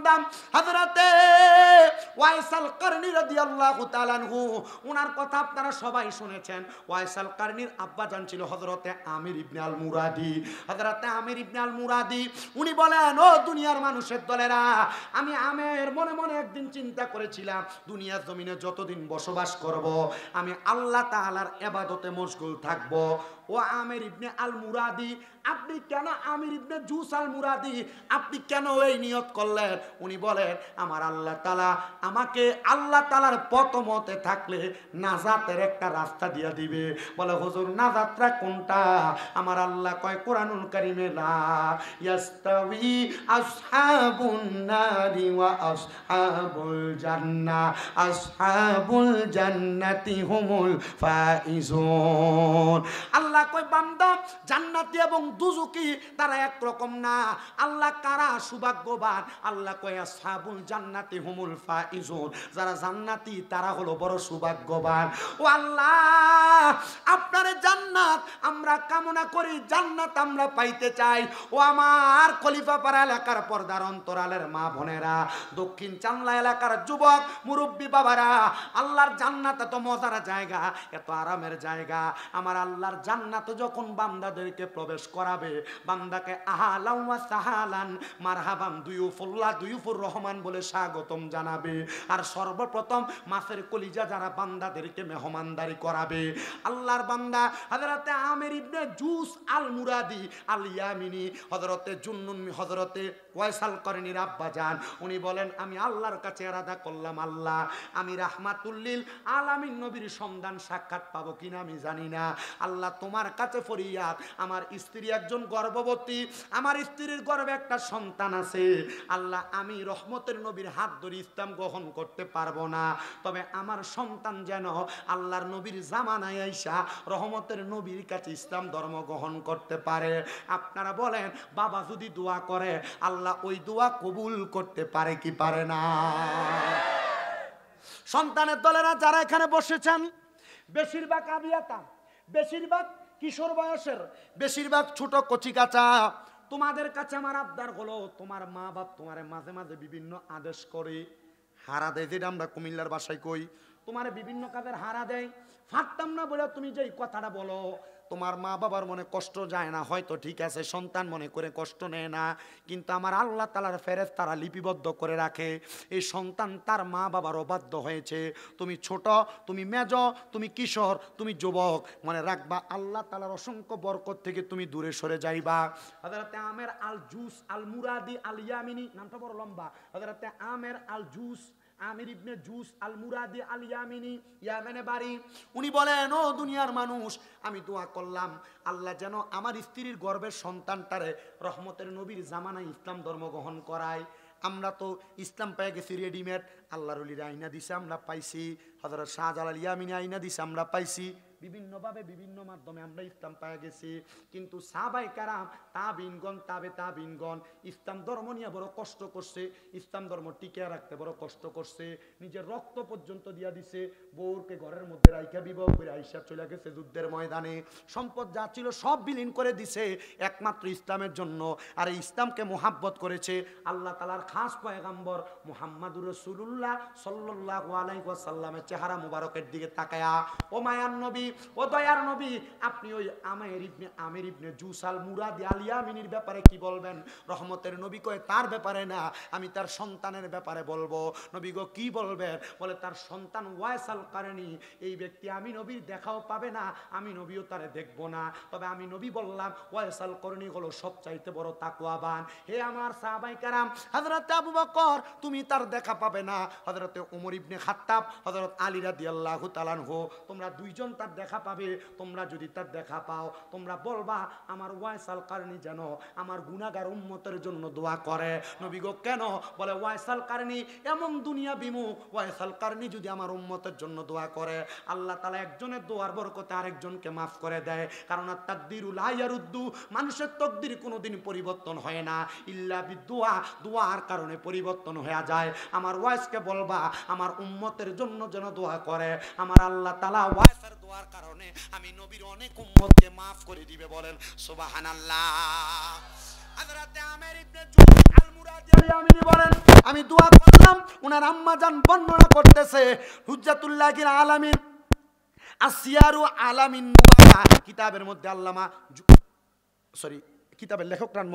বান্দা হযরতে ওয়াইসাল কারনী রাদিয়াল্লাহু তাআলা আনহু, ওনার কথা আপনারা সবাই শুনেছেন। ওয়াইসাল কারনীর আব্বাজান ছিল হযরতে আমির ইবনে আল মুরাদি। হযরতে আমির ইবনে আল মুরাদি উনি বলেন, ও দুনিয়ার মানুষের দলেরা, আমি আমের মনে মনে একদিন চিন্তা করেছিলাম দুনিয়ার জমিনে যতদিন বসবাস করব আমি আল্লাহ তাআলার ইবাদতে মশগুল থাকব। ও আমির ইবনে আল মুরাদি, আপনি কেন আমির ইবনে জুস আল মুরাদি আপনি কেন এই নিয়ত করলেন? উনি বলেন, আমার আল্লাহ তাআলা আমাকে আল্লাহ তাআলার পথ মতে থাকলে নাজাতের একটা রাস্তা দিয়ে দিবে। বলে, হুজুর নাজাতটা কোনটা? আমার আল্লাহ কয় কোরআনুল কারীমে, লা ইয়াস্তাউই আসহাবুন নারি ওয়া আসহাবুল জান্নাহ, আসহাবুল জান্নাতি হুমুল ফাইজুন। আল্লাহ কয় বান্দা, জান্নাতি এবং দুজকি তারা একরকম না। আল্লাহ কারা সৌভাগ্যবান? আল্লাহ কয় আসহাবুল জান্নাতি হুমুল ফাইজুন, যারা জান্নাতি তারা হলো বড় সৌভাগ্যবান। ও আল্লাহ, আপনার জান্নাত আমরা কামনা করি, জান্নাত আমরা পাইতে চাই। ও আমার খলিফাপাড়া এলাকার পর্দার অন্তরালের মা বোনেরা, দক্ষিণ চাংলা এলাকার যুবক মুরব্বী বাবারা, আল্লাহর জান্নাত এত মজার জায়গা, এত আরামের জায়গা। আমার আল্লাহর জান্নাত যখন বান্দাদেরকে প্রবেশ করাবে, বান্দাকে আহালান ওয়া সাহালান মারহাবান দুয়ুফুল্লাহ দুয়ুফুর রহমান বলে স্বাগতম জানাবে। আর সর্বপ্রথম মাছের কলিজা যারা বান্দাদেরকে মেহমানদারি করাবে। আল্লাহর বান্দা হযরতে আমির ইবনে জুস আল মুরাদি আল ইয়ামিনি, হযরতে জুন্নুন হযরতে ওয়াইসাল কারনীর আব্বাজান, উনি বলেন, আমি আল্লাহর কাছে ইরাদা করলাম, আল্লাহ আমি রাহমাতুল আলামিন নবীর সন্ধান সাক্ষাৎ পাবো কিনা আমি জানি না। আল্লাহ তোমার কাছে ফরিয়াদ, আমার স্ত্রী একজন গর্ভবতী, আমার স্ত্রীর গর্ভে একটা সন্তান আছে। আল্লাহ আমি রহমতের নবীর হাত ধরে ইসলাম গ্রহণ করতে পারবো না, তবে আমার সন্তান যেন আল্লাহর নবীর জামানায় আইসা রহমতের নবীর কাছে ইসলাম ধর্ম গ্রহণ করতে পারে। আপনারা বলেন, বাবা যদি দোয়া করে আল্লাহ ওই দোয়া কবুল করতে পারে কি পারে না? সন্তানের দলেরা যারা এখানে বসেছেন, বেশিরভাগ আবিয়াতা, বেশিরভাগ কিশোর বয়সের, বেশিরভাগ ছোট কচিকাচা, তোমাদের কাছে আমার আবদার হলো, তোমার মা বাপ তোমার মাঝে মাঝে বিভিন্ন আদেশ করে, হারা দেয়, যেটা আমরা কুমিল্লার ভাষায় কই, তোমার বিভিন্ন কাজের হারা দেয়। ফাটতাম না বলে তুমি যে কথাটা বলো, তোমার মা বাবার মনে কষ্ট যায় না, হয়তো ঠিক আছে, সন্তান মনে করে কষ্ট নেয় না, কিন্তু আমার আল্লাহ তাআলার ফেরেশতারা লিপিবদ্ধ করে রাখে এই সন্তান তার মা বাবার অবাধ্য হয়েছে। তুমি ছোট, তুমি মেজ, তুমি কিশোর, তুমি যুবক, মনে রাখবা আল্লাহ তাআলার অসংখ্য বরকত থেকে তুমি দূরে সরে যাইবা। হযরতে আমের আল জুস আল মুরাদি আল ইয়ামিনি, নামটা বড় লম্বা, হযরতে আমের আল জুস আমির ইবনে জুস আল মুরাদি আল ইয়ামিনি, ইয়ামেনে বাড়ি। উনি বলেন, ও দুনিয়ার মানুষ, আমি দোয়া করলাম আল্লাহ যেন আমার স্ত্রীর গর্ভের সন্তানটারে রহমতের নবীর জামানায় ইসলাম ধর্ম গ্রহণ করায়। আমরা তো ইসলাম পেয়ে গেছি রেডিমেড, আল্লাহর ওলির আইনা দিছে আমরা পাইছি, হযরত শাহজালাল ইয়ামিনী আইনা দিছে আমরা পাইছি, বিভিন্নভাবে বিভিন্ন মাধ্যমে আমরা ইসলাম পেয়ে গেছি। কিন্তু সাহাবায়ে কেরাম, তাবিনগণ, তাবিনগণ ইসলাম ধর্ম নিয়ে বড় কষ্ট করছে, ইসলাম ধর্ম টিকিয়ে রাখতে বড় কষ্ট করছে, নিজের রক্ত পর্যন্ত দিয়া দিছে, বউরকে ঘরের মধ্যে রাইখা বিবাহ করে আইসা চলে গেছে যুদ্ধের ময়দানে, সম্পদ যা ছিল সব বিলীন করে দিছে একমাত্র ইসলামের জন্য। আর এই ইসলামকে মোহাব্বত করেছে আল্লাহ তাআলার খাস পয়গম্বর মুহাম্মদুর রাসূলুল্লাহ সাল্লাল্লাহু আলাইহি ওয়াসাল্লামের চেহারা মুবারকের দিকে তাকায়া, ও মায়ার নবী, ও দয়ার নবী, আপনি ওই আমির ইবনে জুস আল মুরাদি আল ইয়ামিনীর ব্যাপারে কি বলবেন? রহমতের নবী কয়, তার ব্যাপারে না, আমি তার সন্তানের ব্যাপারে বলবো। নবী গো কি বলবেন? বলে, তার সন্তান ওয়াইসাল কারনী, এই ব্যক্তি আমি নবীর দেখাও পাবে না, আমি নবীও তারে দেখবো না, তবে আমি নবী বললাম ওয়াইসাল কারনী হলো সবচাইতে বড় তাকওয়াবান। হে আমার সাহাবায়ে কেরাম, হযরত আবু বকর তুমি তার দেখা পাবে না, হযরত ওমর ইবনে খাত্তাব, হযরত আলী রাদিয়াল্লাহু তাআলা আনহু, তোমরা দুইজন তার দেখা পাবে। তোমরা যদি তার দেখা পাও, তোমরা বলবা আমার ওয়াইসাল কারনী যেন আমার গুনাহগার উম্মতের জন্য দোয়া করে। নবী গো কেন? বলে, ওয়াইসাল কারনী এমন দুনিয়া বিমুখ, ওয়াইসাল কারনী যদি আমার উম্মতের জন্য দোয়া করে, আল্লাহ তাআলা একজনের দোয়ার বরকতে আরেকজনকে মাফ করে দেয়। কারণ তাকদিরু লা ইয়ারুদ্দু, মানুষের তাকদীর কোনোদিন পরিবর্তন হয় না, ইল্লা বিদুআ, দোয়ার কারণে পরিবর্তন হয়ে যায়। আমার ওয়াইসকে বলবা আমার উম্মতের জন্য যেন দোয়া করে, আমার আল্লাহ তাআলা ওয়াইসের দোয়ার কারণে আমি নবীর অনেক উম্মতকে মাফ করে দিবে। বলেন সুবহানাল্লাহ। হযরত আমির ইবনে জুস আল মুরাদি আল ইয়ামিনী বলেন, আমি আমি দোয়া করলাম। ওনার আম্মা জান বর্ণনা করতেছে, হুজ্জাতুল্লাহিল আলামিন আসিয়ারু আলামিন নুবালা কিতাবের মধ্যে আল্লামা কিতাবের লেখকটার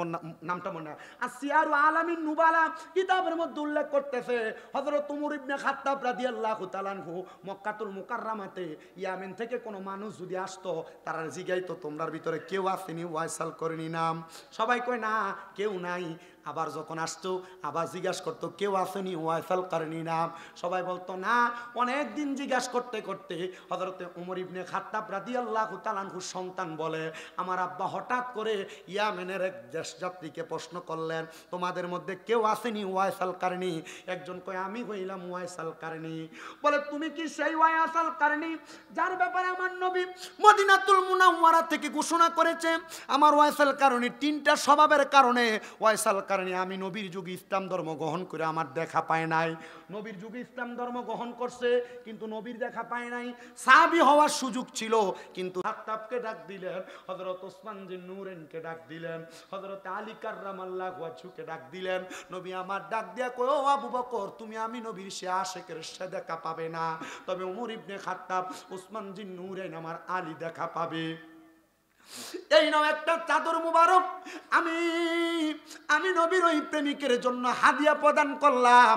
নামটা মনে হয়, আসিয়ারু আলামিন নুবালা কিতাবের মধ্যে উল্লেখ করতেছে হযরত উমর ইবনে খাত্তাব রাদিয়াল্লাহু তাআলা আনহু মক্কাতুল মুকাররমাতে ইয়ামেন থেকে কোনো মানুষ যদি আসতো, তারা জিগাইতো তোমরার ভিতরে কেউ আসেনি ওয়াইসাল করেনি নাম? সবাই কয় না কেউ নাই। আবার যখন আসতো আবার জিজ্ঞাসা করতো কেউ আসেনি ওয়াইসাল করেনি নাম? সবাই বলতো না। অনেক দিন জিজ্ঞাসা করতে করতে হযরতে উমর ইবনে খাত্তাব রাদিয়াল্লাহু তাআলা আনহুর সন্তান বলে, আমার আব্বা হঠাৎ করে ইয়ামেনের এক দেশযাত্রীকে প্রশ্ন করলেন, তোমাদের মধ্যে কেউ আসেনি ওয়াইসাল কারণী? একজন কয় আমি হইলাম ওয়াইসাল কারণী। বলে তুমি কি সেই ওয়াইসাল কারণী যার ব্যাপারে আমার নবী মদিনাতুল মুনাওয়ারা থেকে ঘোষণা করেছে আমার ওয়াইসাল কারণী তিনটা স্বভাবের কারণে ওয়াইসাল কারণে আমি নবীর যুগে ইসলাম ধর্ম গ্রহণ করে আমার দেখা পায় নাই। নবীর যুগে ইসলাম ধর্ম গ্রহণ করছে কিন্তু নবীর দেখা পায় নাই। সাহাবী হওয়ার সুযোগ ছিল কিন্তু খাত্তাবকে ডাক দিলেন, হযরত ওসমান জিন নূরেনকে ডাক দিলেন, হযরত আলী কাররামাল্লাহু ওয়াজহুকে ডাক দিলেন। নবী আমার ডাক দিয়া কয়, ও আবু বকর, তুমি আমি নবীর সে আশিকের সে দেখা পাবে না, তবে ওমর ইবনে খাত্তাব, ওসমান জিন নূরেন, আমার আলী দেখা পাবে। এই নাও একটা চাদর মুবারক আমি নবীর ওই প্রেমিকের জন্য হাদিয়া প্রদান করলাম।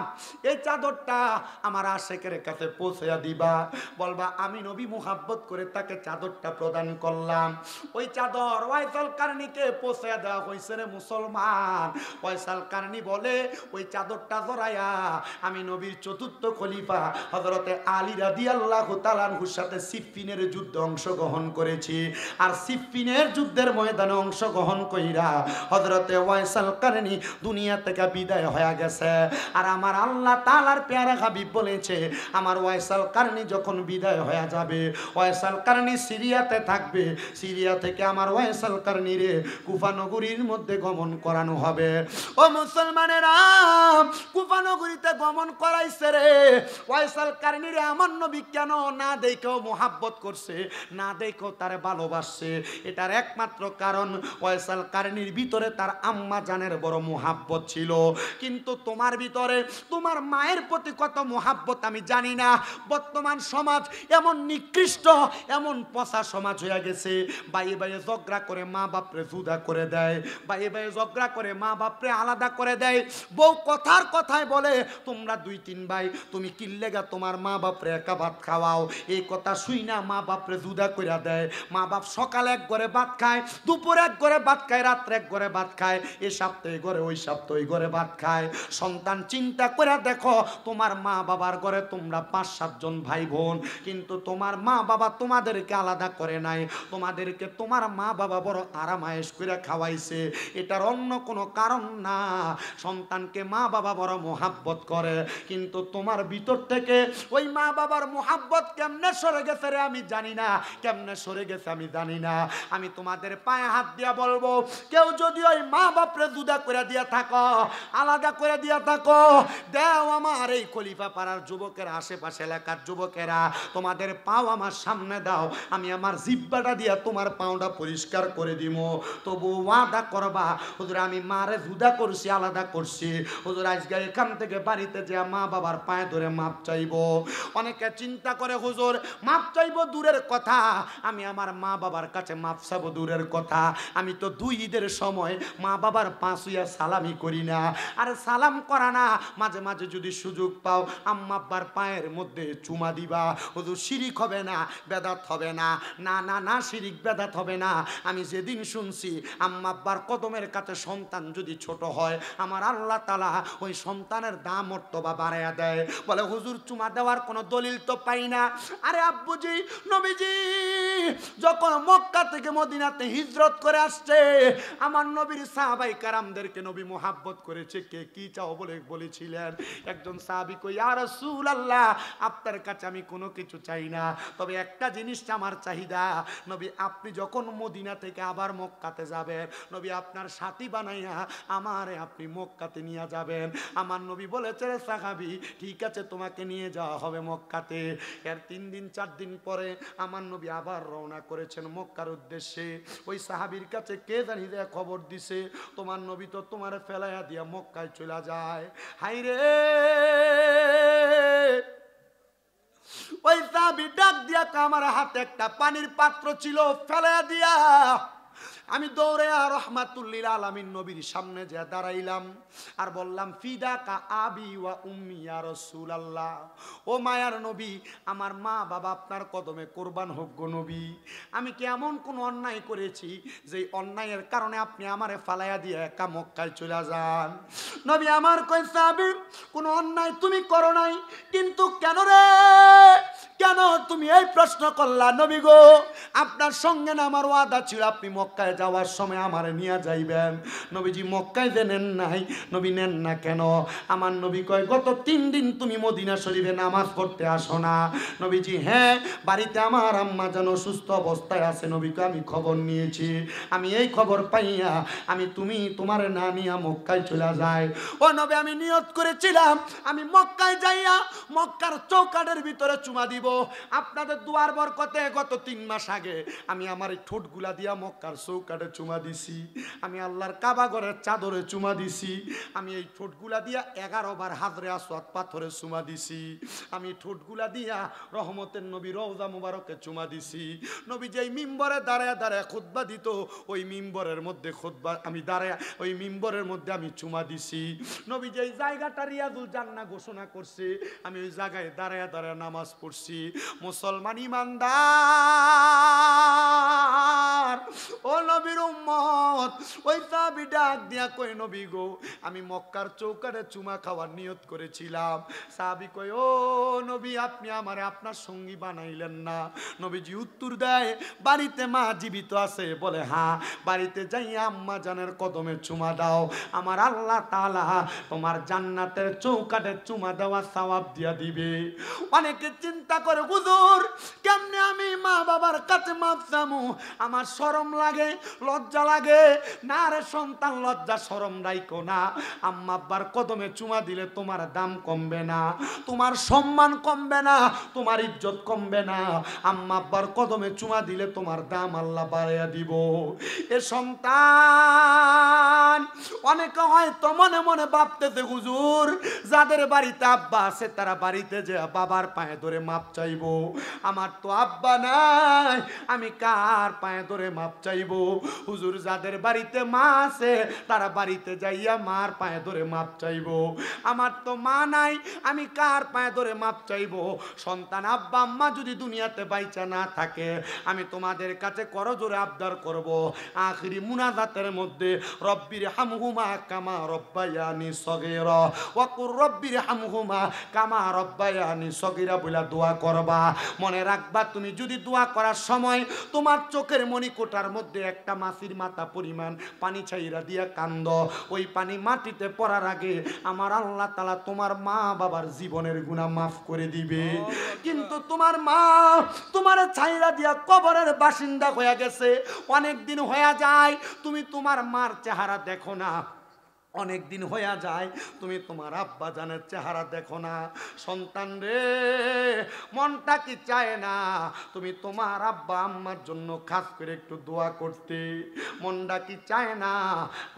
এই চাদরটা আমার আশিকের কাছে পৌঁছে দিবা, বলবা আমি নবী মুহাব্বত করে তাকে চাদরটা প্রদান করলাম। ওই চাদর ওয়াইসাল কারণীকে পৌঁছে দেওয়া হয়েছে রে মুসলমান। ওয়াইসাল কারণী বলে ওই চাদরটা জড়াইয়া আমি নবীর চতুর্থ খলিফা হযরতে আলী রাদিয়াল্লাহু তাআলা আনহুর সাথে সিফফিনের যুদ্ধে অংশগ্রহণ করেছি। আর সিফফিনের যুদ্ধের ময়দানে অংশগ্রহণ কইরা হযরতে ওয়াইসাল কারণী দুনিয়া থেকে বিদায় হয়ে গেছে। আর আমার আল্লাহ তাআলার পেয়ারা হাবিব বলেছে আমার ওয়াইসাল কারণী যখন বিদায় হয়ে যাবে, ওয়াইসাল কারণী সিরিয়াতে থাকবে, সিরিয়া থেকে আমার ওয়াইসাল কারণীরে কুফা নগরীর মধ্যে গমন করানো হবে। ও মুসলমানেরা, কুফা নগরীতে গমন করাইছে রে ওয়াইসাল কারণীরে আমার নবী কেন না দেখেও মোহাব্বত করছে, না দেখেও তারে ভালোবাসছে। এটার একমাত্র কারণ ওয়াইসাল কারণীর ভিতরে তার আম্মা জানের বড় মোহাব্বত ছিল। কিন্তু তোমার ভিতরে তোমার মায়ের প্রতি কত মোহাব্বত আমি জানি না। বর্তমান সমাজ এমন নিকৃষ্ট, এমন পচা সমাজ হয়ে গেছে, বাইয়ে বাইয়ে ঝগড়া করে মা বাপরে জুদা করে দেয়, বাইয়ে বাইয়ে ঝগড়া করে মা বাপরে আলাদা করে দেয়। বউ কথার কথায় বলে তোমরা দুই তিন ভাই তুমি কিল্লেগা তোমার মা বাপরে একা ভাত খাওয়াও, এই কথা শুই না মা বাপরে জুদা করে দেয়। মা বাপ সকালে এক ঘরে ভাত খায়, দুপুরে এক ঘরে ভাত খায়, রাত্রে এক ঘরে ভাত খায়, এ সপ্তাহে ঘরে ওই সপ্তাহে ঘরে ভাত খায়। সন্তান চিন্তা করে দেখো, তোমার মা বাবার ঘরে তোমরা 5-7 জন ভাই বোন, কিন্তু তোমার মা বাবা তোমাদেরকে আলাদা করে নাই, তোমাদেরকে তোমার মা বাবা বড় আরামায়েশ করে খাওয়াইছে। এটার অন্য কোনো কারণ না। সন্তানকে মা বাবা বড় মোহাব্বত করে, কিন্তু তোমার ভিতর থেকে ওই মা বাবার মোহাব্বত কেমনে সরে গেছে রে আমি জানি না, কেমনে সরে গেছে আমি জানি না। আমি তোমাদের পায়ে হাত দিয়া বলবো, কেউ যদি ওই মা বাপরে জুদা করে দিয়া থাকো, আলাদা করে দিয়া থাকো, দেও আমার এই খলিফা পাড়ার যুবকেরা, আশেপাশে এলাকার যুবকেরা, তোমাদের পাও আমার সামনে দাও, আমি আমার জিব্বাটা দিয়া তোমার পাওটা পরিষ্কার করে দিব। তবু ওয়াদা করবা হুজুর আমি মারে জুদা করছি, আলাদা করছি, হুজুর আজকে এখান থেকে বাড়িতে যে মা বাবার পায়ে ধরে মাপ চাইবো। অনেকে চিন্তা করে হুজুর মাপ চাইবো দূরের কথা, আমি আমার মা বাবার কাছে মাপ চাইবো দূরের কথা, আমি তো 2 ঈদের সময় মা বাবার পা ছুঁয়া সালামি করি না। আর সালাম করা না, মাঝে মাঝে যদি সুযোগ পাও আম্মা আব্বার পায়ের মধ্যে চুমা দিবা। হুজুর শিরিক হবে না, বেদাত হবে না, না না না শিরিক বেদাত হবে না। আমি যেদিন শুনছি আম্মা আব্বার কদমের কাছে সন্তান যদি ছোট হয়, আমার আল্লাহ তাআলা ওই সন্তানের দাম মর্তবা বাড়ায়া দেয়। বলে হুজুর চুমা দেওয়ার কোনো দলিল তো পাই না। আরে আব্বুজি, নবীজি যখন মক্কা থেকে মদিনাতে হিজরত করে আসছে, আমার নবীর সাহাবাই কারামদেরকে নবী মোহাব্বত করেছে, কে কি চাও বলে বলেছিলেন। একজন সাহাবী কই, ইয়া রাসূলুল্লাহ আপনার কাছে আমি কোনো কিছু চাই না, তবে একটা জিনিস আমার চাহিদা, নবী আপনি যখন মদিনা থেকে আবার মক্কাতে যাবেন, নবী আপনার সাথী বানাইয়া আমারে আপনি মক্কাতে নিয়ে যাবেন। যাবেন। আমার নবী বলেছে, রে সাহাবী, ঠিক আছে, তোমাকে নিয়ে যাওয়া হবে মক্কাতে। এর 3 দিন 4 দিন পরে আমার নবী আবার রওনা করেছেন মক্কার উদ্দেশ্যে। ওই সাহাবীর কাছে কে জানি যে খবর দিছে, তোমার নবী তো তোমার ফেলাইয়া দিয়া মক্কায় চলে যায়। হাই রে, ওই সাহাবী ডাক দিয়া, আমার হাতে একটা পানির পাত্র ছিল, ফেলাইয়া দিয়া আমি দৌড়ে রহমাতুল্লিল আলামিন নবীর সামনে যে দাঁড়াইলাম আর বললাম, ফিদাকা আবি ওয়া উম্মি ইয়া রাসূলুল্লাহ, ও মায়ার নবী, আমার মা বাবা আপনার কদমে কুরবান হোক গো নবী। আমি কি এমন কোন অন্যায় করেছি যে অন্যায়ের কারণে আপনি আমারে ফালাইয়া দিয়ে একা মক্কায় চলে যান? নবী আমার কই, সাহাবী, কোন অন্যায় তুমি করো নাই, কিন্তু কেন রে, কেন তুমি এই প্রশ্ন করলা? নবী গো, আপনার সঙ্গে না আমার ওয়াদা ছিল আপনি মক্কায় যাওয়ার সময় আমারে নিয়ে যাইবেন। নবীজি মক্কায় যে নেন নাই, নবী নেন না কেন? আমার নবী কয়, গত 3 দিন তুমি মদিনা শরীফে নামাজ পড়তে আসো না। নবীজি, হ্যাঁ, বাড়িতে আমার আম্মা যেন সুস্থ অবস্থায় আছে, নবীকে আমি খবর নিয়েছি। আমি এই খবর পাইয়া আমি তোমার না নিয়া মক্কায় চলে যায়। ও নবী, আমি নিয়ত করেছিলাম আমি মক্কায় যাইয়া মক্কার চৌকাঠের ভিতরে চুমা দিব। আপনাদের দুয়ার বরকতে গত 3 মাস আগে আমি আমার এই ঠোঁটগুলা দিয়া মক্কার চৌকাঠে চুমা দিছি, আমি আল্লাহর কাবা ঘরের চাদরে চুমা দিছি, আমি এই ঠোঁটগুলা দিয়া 11 বার হাজরে আসওয়াদ পাথরে চুমা দিছি, আমি ঠোঁটগুলা দিয়া রহমতের নবী রওজা মুবারকে চুমা দিছি। নবী যেই মিম্বরে দাঁড়ায় দাঁড়ায় খুতবা দিত, ওই মিম্বরের মধ্যে খুতবা আমি দাঁড়ায় ওই মিম্বরের মধ্যে আমি চুমা দিছি। নবী যেই জায়গাটা রিয়াদুল জান্নাহ ঘোষণা করছে, আমি ওই জায়গায় দাঁড়ায় দাঁড়ায় নামাজ পড়ছি। মুসলমান ইমানদার, ও নবীর উম্মত, ওই সাহাবী ডাক দিয়া কই, নবী গো, আমি মক্কার চৌকাঠে চুমা খাওয়ার নিয়ত করেছিলাম। সাহাবী কই, ও নবী, আপনি আমারে আপনার সঙ্গী বানাইলেন না? নবীজি উত্তর দেয়, বাড়িতে মা জীবিত আছে? বলে, হ্যাঁ। বাড়িতে যাইয়া আম্মা জানের কদমে চুমা দাও, আমার আল্লাহ তাআলা তোমার জান্নাতের চৌকাঠে চুমা দেওয়া সওয়াব দিয়া দিবে। অনেকে চিন্তা করে, হুজুর, কেমনে আমি মা বাবার কাছে মাপ চামু? আমার শরম লাগে, লজ্জা লাগে। না রে সন্তান, লজ্জা শরম রাইখো না। আম্মা আব্বার কদমে চুমা দিলে তোমার দাম কমবে না, তোমার সম্মান কমবে না, তোমার ইজ্জত কমবে না। আম্মা আব্বার কদমে চুমা দিলে তোমার দাম আল্লাহ বাড়াইয়া দিব। এ সন্তান, অনেকে হয়তো মনে মনে ভাবতেছে, হুজুর, যাদের বাড়িতে আব্বা আছে তারা বাড়িতে যে বাবার পায়ে ধরে মাপ চাইবো, আমার তো আব্বা নাই, আমি কার পায়ে ধরে মাপ চাইবো? হুজুর, যাদের বাড়িতে মা আছে তারা বাড়িতে যাইয়া মার পায়ে ধরে মাপ চাইবো, আমার তো মা নাই, আমি কার পায়ে ধরে মাপ চাইবো? সন্তান, আব্বা আম্মা যদি দুনিয়াতে বাইচা না থাকে, আমি তোমাদের কাছে করজোরে আবদার করব, আখিরি মুনাজাতের মধ্যে রব্বির হামহুমা কামা রব্বায়ানি সগীরা ওয়া কুর রব্বির হামহুমা কামা রব্বায়ানি সগীরা বলে দোয়া করবা। মনে রাখবা, তুমি যদি দোয়া করার সময় তোমার চোখের মণিকোটার মধ্যে একটা মাছির মাথা পরিমাণ পানি ছাইরা দিয়া কান্দ, ওই পানি মাটিতে পড়ার আগে আমার আল্লাহ তাআলা তোমার মা বাবার জীবনের গুনাহ মাফ করে দিবে। কিন্তু তোমার মা তোমার ছাইরা দিয়া কবরের বাসিন্দা হয়ে গেছে, অনেক দিন হয়ে যায় তুমি তোমার মার চেহারা দেখো না, অনেক দিন হয়ে যায় তুমি তোমার আব্বা জানের চেহারা দেখো না। সন্তান রে, মনটা কি চায় না তুমি তোমার আব্বা আম্মার জন্য খাস করে একটু দোয়া করতে? মনটা কি চায় না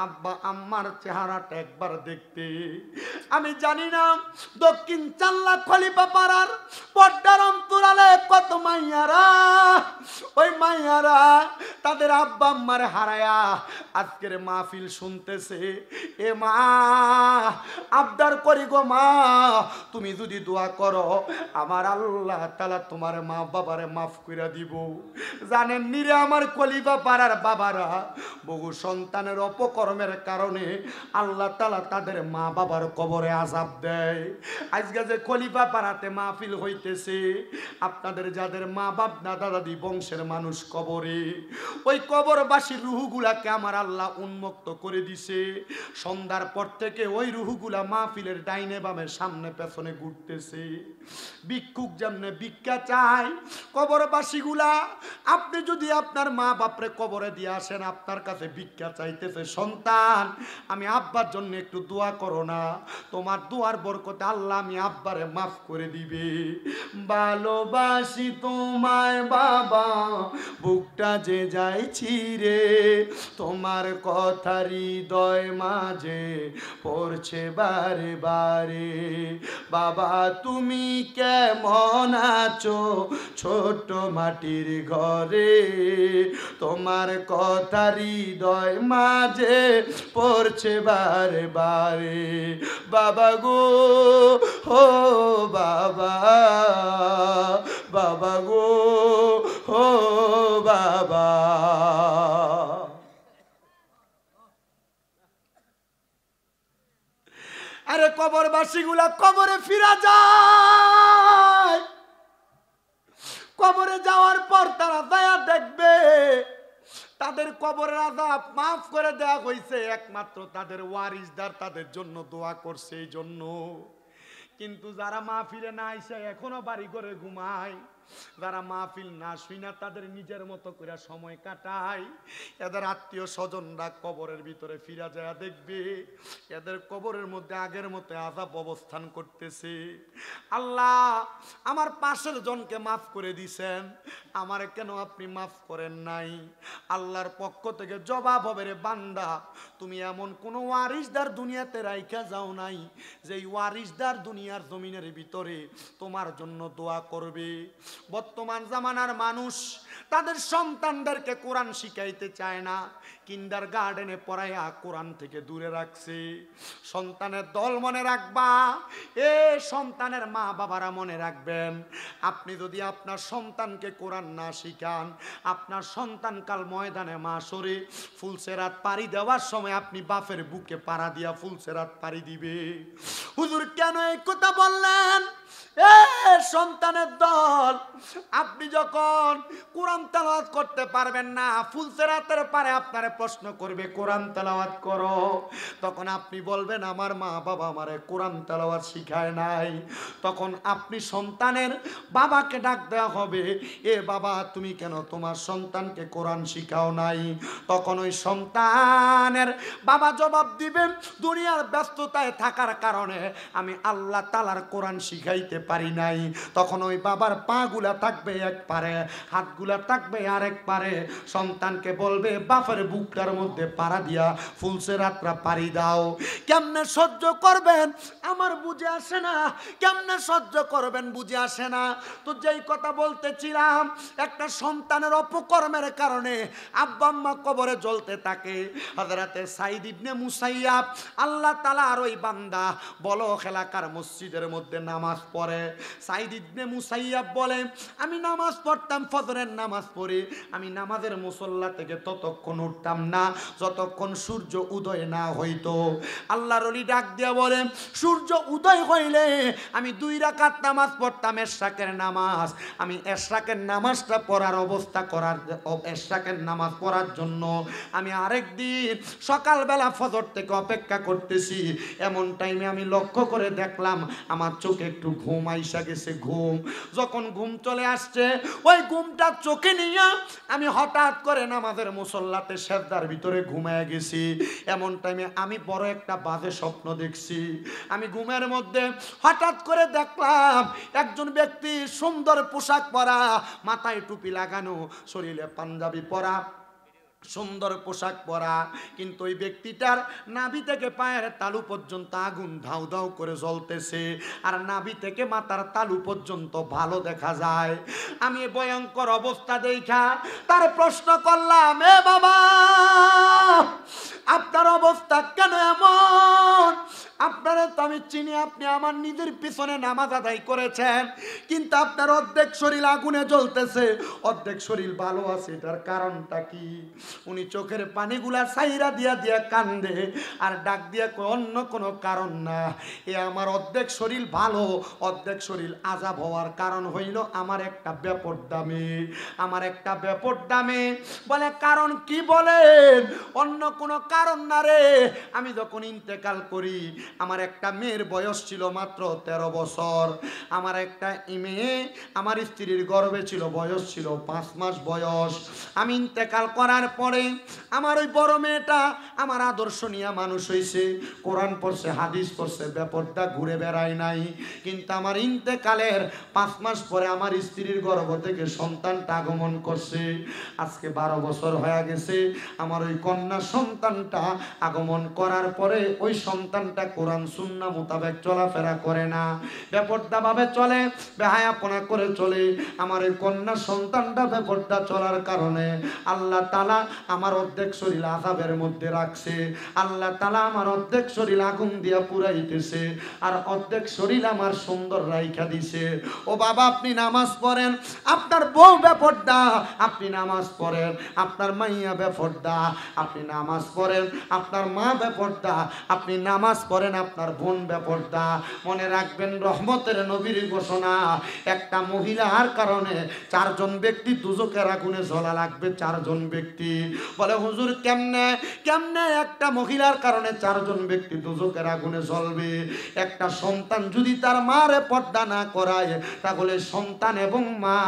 আব্বা আম্মার চেহারাটা একবার দেখতে? আমি জানি না দক্ষিণ চাল্লা খলিফা পাড়ার পদ্মার অন্তরালে কত মাইয়ারা, ওই মাইয়ারা তাদের আব্বা আম্মার হারায়া আজকের মাহফিল শুনতেছে। এ মা, আবদার করি গো মা, তুমি যদি দোয়া করো আমার আল্লাহ তাআলা তোমার মা বাবারে মাফ করে দিব। জানেন নিরে আমার খলিফা পাড়ার বাবারা, বহু সন্তানের অপকর্মের কারণে আল্লাহ তাআলা তাদের মা বাবার কবরে আযাব দেয়। আজকে যে খলিফা পাড়াতে মাহফিল হইতে হইতেছে আপনাদের যাদের মা বাপ দাদা দাদি বংশের মানুষ কবরে, ওই কবরবাসীর রুহগুলাকে আমার আল্লাহ উন্মুক্ত করে দিছে। সন্ধ্যার পর থেকে ওই রুহগুলা মাহফিলের ডাইনে বামে সামনে পেছনে ঘুরতেছে। ভিক্ষুক যেমনে ভিক্ষা চায়, কবরবাসীগুলা আপনি যদি আপনার মা বাপরে কবরে দিয়ে আসেন, আপনার কাছে ভিক্ষা চাইতেছে, সন্তান আমি আব্বার জন্য একটু দোয়া করো না, তোমার দোয়ার বরকতে আল্লাহ আমি আব্বারে মাফ করে দিবে। ভালোবাসি তোমায় বাবা, বুকটা যে যাইছি রে, তোমার কথা হৃদয় মাঝে পড়ছে বারে বারে। বাবা তুমি কেমন আছো ছোট মাটির ঘরে, তোমার কথা হৃদয় মাঝে পড়ছে বারে বারে। বাবা গো ও বাবা, বাবা গো ও বাবা। আরে কবরবাসীগুলা কবরে ফিরা যায়, কবরে যাওয়ার পর তারা দয়া দেখবে তাদের কবরের আযাব মাফ করে দেওয়া হয়েছে, একমাত্র তাদের ওয়ারিসদার তাদের জন্য দোয়া করছে এই জন্য। কিন্তু যারা মাহফিলে না আইসে এখনো বাড়ি করে ঘুমায়, যারা মাহফিল না শুইনা তাদের নিজের মতো করে সময় কাটায়, এদের আত্মীয় স্বজনরা কবরের ভিতরে ফিরা যায় দেখবে এদের কবরের মধ্যে আগের মতো আযাব অবস্থান করতেছে। আল্লাহ আমার পাশের জনকে মাফ করে দিছেন, আমারে কেন আপনি মাফ করেন নাই? আল্লাহর পক্ষ থেকে জবাব হবে, রে বান্দা তুমি এমন কোন ওয়ারিসদার দুনিয়াতে রাইখা যাও নাই যেই ওয়ারিসদার দুনিয়ার জমিনের ভিতরে তোমার জন্য দোয়া করবে। বর্তমান জামানার মানুষ তাদের সন্তানদেরকে কোরআন শিখাইতে চায় না, কিন্ডার গার্ডেনে পড়াইয়া কোরআন থেকে দূরে রাখছে। সন্তানের দল মনে রাখবা, এ সন্তানের মা বাবারা মনে রাখবেন, আপনি যদি আপনার সন্তানকে কোরআন না শিখান, আপনার সন্তান কাল ময়দানে মাশরে ফুলসেরাত পাড়ি দেওয়ার সময় আপনি বাপের বুকে পাড়া দিয়া ফুলসেরাত পাড়ি দিবে। হুজুর কেন এই কথা বললেন? এ সন্তানের দল, আপনি যখন কোরআন তেলাওয়াত করতে পারবেন না, ফুলসেরাতের পারে আপনারে প্রশ্ন করবে কোরআন তেলাওয়াত করো, তখন আপনি বলবেন আমার মা বাবা আমারে কোরআন তেলাওয়াত শিখায় নাই। তখন আপনি সন্তানের বাবাকে ডাক দেওয়া হবে, এ বাবা তুমি কেন তোমার সন্তানকে কোরআন শিখাও নাই? তখন ওই সন্তানের বাবা জবাব দিবেন, দুনিয়ার ব্যস্ততায় থাকার কারণে আমি আল্লাহ তাআলার কোরআন শিখাইতে পারি নাই। তখন ওই বাবার পা গুলা থাকবে এক পারে, হাতগুলা থাকবে আরেক পারে। সন্তানকে বলবে বাপের বুকটার মধ্যে পাড়া দিয়া ফুলসেরাতরা পাড়ি দাও। কেমনে সহ্য করবেন আমার বুঝে আসে না, কেমনে সহ্য করবেন বুঝে আসে না। তো যেই কথা বলতেছিলাম, একটা সন্তানের অপকর্মের কারণে আব্বা আম্মা কবরে জ্বলতে থাকে। হযরতে সাঈদ ইবনে মুসাইয়াব আল্লাহ তাআলার ওই বান্দা বলো এলাকার মসজিদের মধ্যে নামাজ পড়ে। সাঈদ ইবনে মুসাইয়াব বলে আমি নামাজ পড়তাম, ফজরের নামাজ পড়ে আমি নামাজের মুসল্লা থেকে ততক্ষণ উঠতাম না যতক্ষণ সূর্য উদয় না হইতো। আল্লাহর ওলি ডাক দিয়া বলে সূর্য উদয় হইলে আমি 2 রাকাত নামাজ পড়তাম, এশরাকের নামাজ। আমি এশরাকের নামাজটা পড়ার অবস্থা করার, এশরাকের নামাজ পড়ার জন্য আমি আরেকদিন সকালবেলা ফজর থেকে অপেক্ষা করতেছি। এমন টাইমে আমি লক্ষ্য করে দেখলাম আমার চোখে একটু ঘুম আইসা গেছে। যখন ঘুম চলে আসছে, ওই ঘুমটা চোখে নিয়ে আমি হঠাৎ করে নামাজের মুসল্লাতে সেজদার ভিতরে ঘুমায় গেছি। এমন টাইমে আমি বড় একটা বাজে স্বপ্ন দেখছি। আমি ঘুমের মধ্যে হঠাৎ করে দেখলাম একজন ব্যক্তি সুন্দর পোশাক পরা, মাথায় টুপি লাগানো, শরীরে পাঞ্জাবি পরা, সুন্দর পোশাক পরা, কিন্তু ওই ব্যক্তিটার নাভি থেকে পায়ের তালু পর্যন্ত আগুন ধাউ ধাউ করে জ্বলতেছে, আর নাভি থেকে মাথার তালু পর্যন্ত ভালো দেখা যায়। আমি ভয়ঙ্কর অবস্থা দেখা তার প্রশ্ন করলাম, এ বাবা আপনার অবস্থা কেন এমন? আপনারা তো আমি চিনি, আপনি আমার নিজের পিছনে নামাজ আদায় করেছেন, কিন্তু আপনার অর্ধেক শরীর আগুনে জ্বলতেছে, অর্ধেক শরীর ভালো আছে, এটার কারণটা কি? উনি চোখের পানিগুলা সাইরা দিয়া দিয়া কান্দে আর ডাক দিয়া কয় অন্য কোনো কারণ না, এ আমার অর্ধেক শরীর ভালো অর্ধেক শরীর আযাব হওয়ার কারণ হইল আমার একটা বেপরদা মেয়ে, আমার একটা বেপরদা মেয়ে। বলে কারণ কি বলেন? অন্য কোনো কারণ না রে, আমি যখন ইন্তেকাল করি আমার একটা মেয়ের বয়স ছিল মাত্র 13 বছর। আমার একটা মেয়ে আমার স্ত্রীর গর্ভে ছিল, বয়স ছিল 5 মাস বয়স। আমি ইন্তেকাল করার পরে আমার ওই বড় মেয়েটা আমার আদর্শ নিয়ে মানুষ হয়েছে, কোরআন পড়ছে হাদিস পড়ছে, বেপরদা ঘুরে বেড়ায় নাই। কিন্তু আমার ইন্তেকালের 5 মাস পরে আমার স্ত্রীর গর্ভ থেকে সন্তানটা আগমন করছে। আজকে 12 বছর হয়ে গেছে। আমার ওই কন্যা সন্তানটা আগমন করার পরে ওই সন্তানটা কোরআন সুন্নাহ মোতাবেক চলাফেরা করে না, বেপরদা ভাবে চলে, বেহায়াপনা করে চলে। আমার ওই কন্যা সন্তানটা বেপরদা চলার কারণে আল্লাহ তাআলা আমার অর্ধেক শরীর আযাবের মধ্যে রাখছে। আল্লাহ তাআলা আমার অর্ধেক শরীর আগুন দিয়া পুরাইতেছে আর অর্ধেক শরীর আমার সুন্দর রাইখা দিছে। ও বাবা, আপনি নামাজ পড়েন, আপনার বউ বেপরদা, আপনি নামাজ পড়েন, আপনার মাইয়া বেপরদা, আপনি নামাজ পড়েন, আপনার মা বেপরদা, আপনি নামাজ পড়েন, আপনার বোন বেপরদা। মনে রাখবেন রহমতের নবীর ঘোষণা, একটা মহিলার কারণে 4 জন ব্যক্তি দুজকের আগুনে জ্বলা লাগবে। 4 জন ব্যক্তি। বলে হুজুর কেমনে কেমনে একটা মহিলার কারণে 4 জন ব্যক্তি দুজকের আগুনে জ্বলবে? একটা সন্তান যদি তার মারে পর্দা না করায় তাহলে সন্তান এবং মা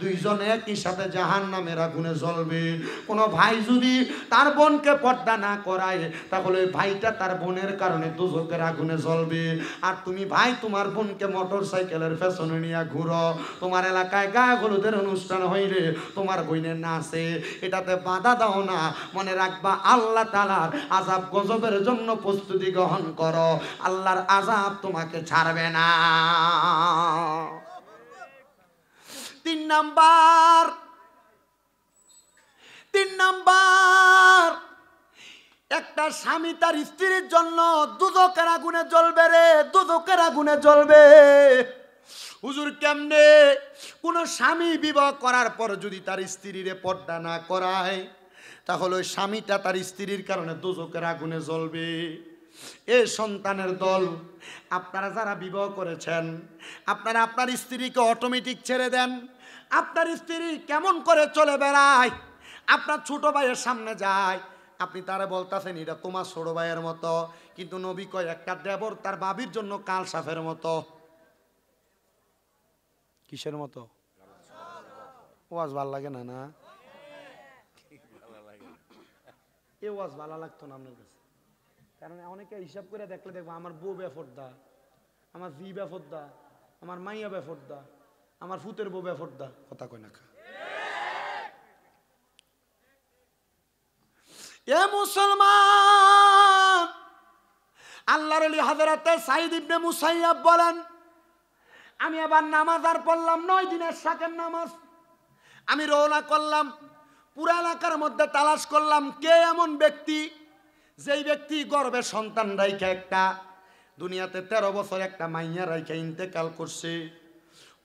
দুইজনে একই সাথে জাহান্নামের আগুনে জ্বলবে। কোনো ভাই যদি তার বোনকে পর্দা না করায় তাহলে ভাইটা তার বোনের কারণে দুজকের আগুনে জ্বলবে। আর তুমি ভাই তোমার বোনকে মোটর সাইকেলের পেছনে নিয়ে ঘুরো, তোমার এলাকায় গায়ে হলুদের অনুষ্ঠান হইলে তোমার বইনের নাচে, এটাতে বাধা দাও না। মনে রাখবা আল্লাহ তাআলার আযাব গজবের জন্য প্রস্তুতি গ্রহণ করো, আল্লাহর আযাব তোমাকে ছাড়বে না। 3 নাম্বার, একটা স্বামী তার স্ত্রীর জন্য দুজকের আগুনে জ্বলবে রে, দুজকের আগুনে জ্বলবে। হুজুর কেমনে? কোন স্বামী বিবাহ করার পর যদি তার স্ত্রীরে পর্দা না করায় তাহলে ওই স্বামীটা তার স্ত্রীর কারণে দুজকের আগুনে জ্বলবে। এ সন্তানের দল, আপনারা যারা বিবাহ করেছেন আপনারা আপনার স্ত্রীকে অটোমেটিক ছেড়ে দেন। আপনার স্ত্রী কেমন করে চলে বেড়ায়, আপনার ছোট ভাইয়ের সামনে যায়, আপনি তারা বলতেছেন এটা তোমার ছোট ভাইয়ের মতো, কিন্তু নবী কয় একটা দেবর তার বাবির জন্য কাল সাফের মতো। কিসের মতো? ওয়াজ ভাল লাগে না? না এ ওয়াজ ভালো লাগতো না আপনার কাছে, কারণ অনেকে হিসাব করে দেখলে দেখবো আমার বউ বেফরদা, আমার জি বেফরদা, আমার মাইয়া বেফরদা, আমার ফুতের বউ বেফরদা। কথা কয় না খা। এ মুসলমান, আল্লাহর ওলি হযরতে সাঈদ ইবনে মুসাইয়াব বলেন, আমি আবার নামাজ আর পড়লাম 9 দিনের শাকের নামাজ। আমি রওনা করলাম, পুরা এলাকার মধ্যে তালাশ করলাম কে এমন ব্যক্তি যেই ব্যক্তি গর্ভে সন্তান রাইখা একটা দুনিয়াতে 13 বছর একটা মাইয়া রাইখা ইন্তেকাল করছে।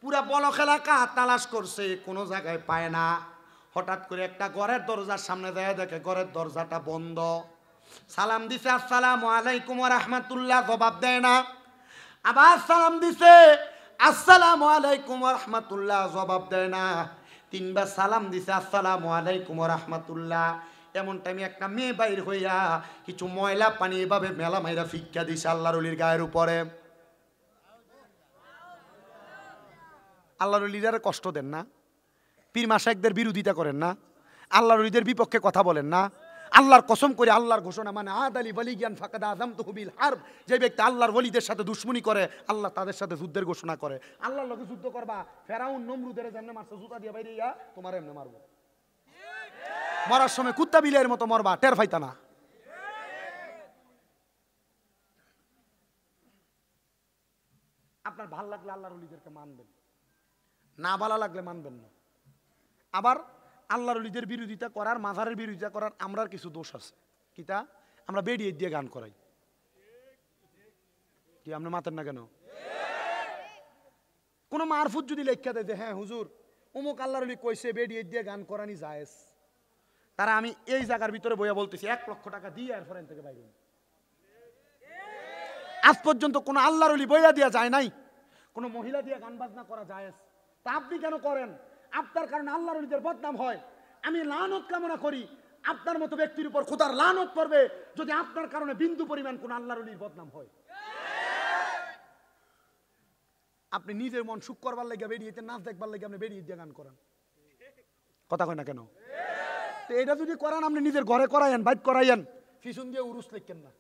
পুরা বলক এলাকা তালাশ করছে, কোনো জায়গায় পায় না। হঠাৎ করে একটা ঘরের দরজার সামনে যায়, দেখে ঘরের দরজাটা বন্ধ। সালাম দিছে আসসালামু আলাইকুম ওয়া রাহমাতুল্লাহ, জবাব দেয় না। আবার সালাম দিছে আসসালামু আলাইকুম ওয়া রাহমাতুল্লাহ, জবাব দেয় না। 3 বার সালাম দিছে আসসালামু আলাইকুম ওয়া রাহমাতুল্লাহ। এমন টাইমে একটা মেয়ে বাইর হইয়া কিছু ময়লা পানি এভাবে মেলা মাইরা ফিক্কা দিছে আল্লাহর ওলির গায়ের উপরে। আল্লাহর ওলিরা কষ্ট দেন না, পীর মাশায়েখদের বিরোধিতা করেন না, আল্লাহর ওলিদের বিপক্ষে কথা বলেন না। আল্লাহর কসম করে আল্লাহর ঘোষণা, মানে আদালি ওয়ালিয়ান ফাকাদ আযামতুহু বিল হারব। যে ব্যক্তি আল্লাহর ওলিদের সাথে দুশমনি করে আল্লাহ তাদের সাথে যুদ্ধের ঘোষণা করে। আল্লাহর লগে যুদ্ধ করবা, ফেরাউন নমরুদের যেমনে মারছে জুতা দিয়ে বাইরে ইয়া তোমার এমনি মারবো। মরার সময় কুত্তা বিলের মতো মরবা, টের পাইতা না। আপনার ভাল লাগলে আল্লাহর ওলিদেরকে মানবেন, না ভালো লাগলে মানবেন না। আবার আল্লাহর ওলিদের বিরোধিতা করার, মাজারের বিরোধিতা করার আমরার কিছু দোষ আছে। কিতা? আমরা বেরিয়ে দিয়ে গান করাই। কি আপনি মাতেন না কেন? কোন মারফুত যদি লেখা দেয় যে হ্যাঁ হুজুর অমুক আল্লাহর ওলি কইছে বেরিয়ে দিয়ে গান করানি জায়েজ, তারা আমি এই জায়গার ভিতরে বইয়া বলতেছি 1 লক্ষ টাকা দিয়ে আর ফরেন থেকে বাইরে। আজ পর্যন্ত কোনো আল্লাহর ওলি বইয়া দিয়া যায় নাই, কোনো মহিলা দিয়ে গান বাজনা করা যায়। তা আপনি কেন করেন? আপনার কারণে আল্লাহর ওলিদের বদনাম হয়। আমি লানত কামনা করি আপনার মতো ব্যক্তির উপর খোদার লানত পড়বে যদি আপনার কারণে বিন্দু পরিমাণ কোন আল্লাহর ওলির বদনাম হয়। আপনি নিজের মন সুখ করবার লেগে বেরিয়েতে, নাচ দেখবার লেগে আপনি বেরিয়ে দিয়ে গান করান, কথা কয় না কেন? তো এটা যদি করান আপনি নিজের ঘরে করাইয়েন, বাইট করাইয়েন, পিছন দিয়ে উরুস লিখেন না,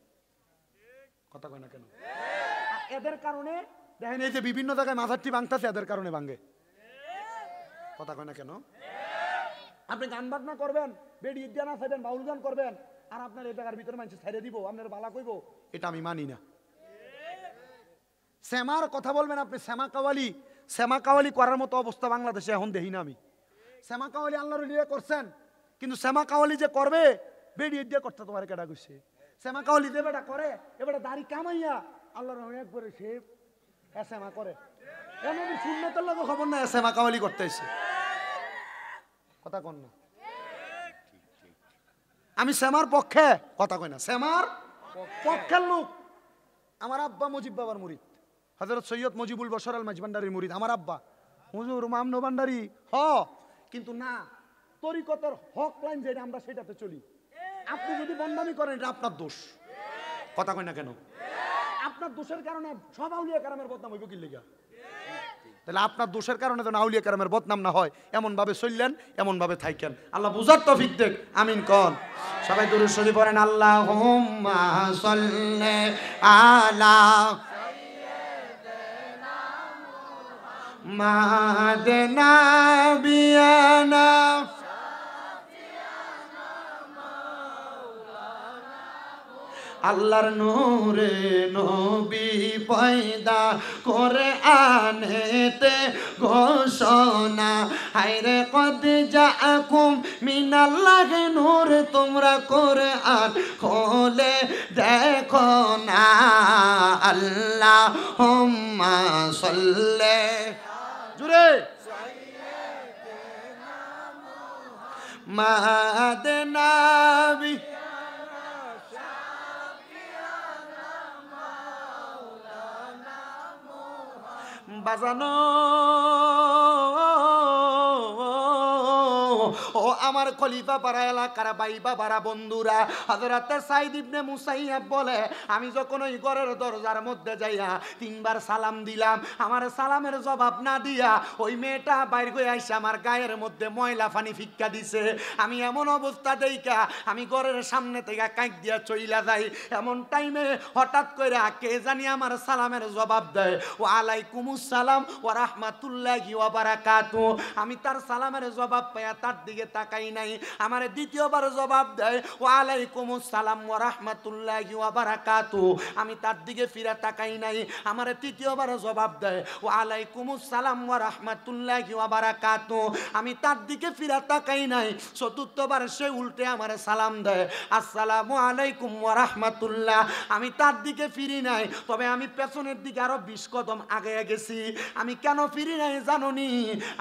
কথা কয় না কেন? এদের কারণে দেখেন এই যে বিভিন্ন জায়গায় মাথারটি ভাঙতেছে, এদের কারণে ভাঙে, কথা কয় না কেন? আপনি গান বাজনা করবেন, বেরিয়ে দিয়ে না চাইবেন, বাউল গান করবেন, আর আপনার এই জায়গার ভিতরে মানুষ ছেড়ে দিব, আপনার বালা কইব, এটা আমি মানি না। শ্যামার কথা বলবেন আপনি, শ্যামা কাওয়ালি, শ্যামা কাওয়ালি করার মতো অবস্থা বাংলাদেশে এখন দেখি না আমি। শ্যামা কাওয়ালি আল্লাহর ওলিরা করছেন, কিন্তু শ্যামা কাওয়ালি যে করবে বেরিয়ে দিয়ে করতে তোমার কেডা কইছে? শ্যামা কাওয়ালি যে বেটা করে, এবারে দাড়ি কামাইয়া আল্লাহর একবারে সে শ্যামা করে, এমন সুন্নতের লোক খবর না শ্যামা কাওয়ালি করতেছে, কথা কন না? আমি শ্যামার পক্ষে, কথা কই না, শ্যামার পক্ষের লোক। আমার আব্বা মুজিব বাবার মুরিদ, হযরত সৈয়দ মুজিবুল বশর আল মাঝভান্ডারীর মুরিদ আমার আব্বা, হুজুর মামনো ভান্ডারী। কিন্তু না, তরিকতের হক লাইন যেটা আমরা সেটাতে চলি। আপনি যদি বন্দামি করেন এটা আপনার দোষ, কথা কই না কেন? আপনার দোষের কারণে সব আউলিয়া কেরামের বদনাম হইব কি লিগা? তাহলে আপনার দোষের কারণে যেন আউলিয়া কেরামের বদনাম না হয়, এমন ভাবে চললেন, এমন ভাবে থাকেন। আল্লাহ বুঝার তৌফিক দেখ, আমিন কন। সবাই দুরূদ শরীফ পড়েন, আল্লাহুম্মা সাল্লি আলা মাদনা বিয়ানা আল্লাহর নূরে নবী পয়দা করে আনেতে ঘোষণা, হায়রে কদ জাআকুম মিনাল্লাহি নূর, তোমরা কোরআন খোলে দেখো না। আল্লাহুম্মা সাল্লি জুরে মাদনা বি বাজানো ও আমার খলিফা পাড়া এলাকার ভাই বাবারা বন্ধুরা, হযরত সাইদ ইবনে মুসাইয়াব বলে আমি যখন ওই ঘরের দরজার মধ্যে যাইয়া 3 বার সালাম দিলাম, আমার সালামের জবাব না দিয়া ওই মেয়েটা বাইর হয়ে আইসা আমার গায়ের মধ্যে ময়লা পানি ফিক্কা দিছে। আমি এমন অবস্থা দেইকা আমি ঘরের সামনে থেকে কাঁক দিয়া চইলা যাই, এমন টাইমে হঠাৎ করে কে জানি আমার সালামের জবাব দেয়, ওয়া আলাইকুমুস সালাম ওয়া রাহমাতুল্লাহি ওয়া বারাকাতুহু। আমি তার সালামের জবাব পাইয়া তার দিকে তাকাই নাই, আমার দ্বিতীয়বার জবাব দেয় ওয়া আলাইকুমুস সালাম ওয়া রাহমাতুল্লাহি ওয়া বারাকাতুহু। আমি তার দিকে ফিরে তাকাই নাই, আমার তৃতীয়বার জবাব দেয় ওয়া আলাইকুমুস সালাম ওয়া রাহমাতুল্লাহি ওয়া বারাকাতুহু। আমি তার দিকে ফিরে তাকাই নাই, চতুর্থবার সে উল্টে আমার সালাম দেয় আসসালামু আলাইকুম ওয়া রাহমাতুল্লাহ। আমি তার দিকে ফিরি নাই, তবে আমি পেছনের দিকে আরো 20 কদম আগে গেছি। আমি কেন ফিরি নাই জানোনি?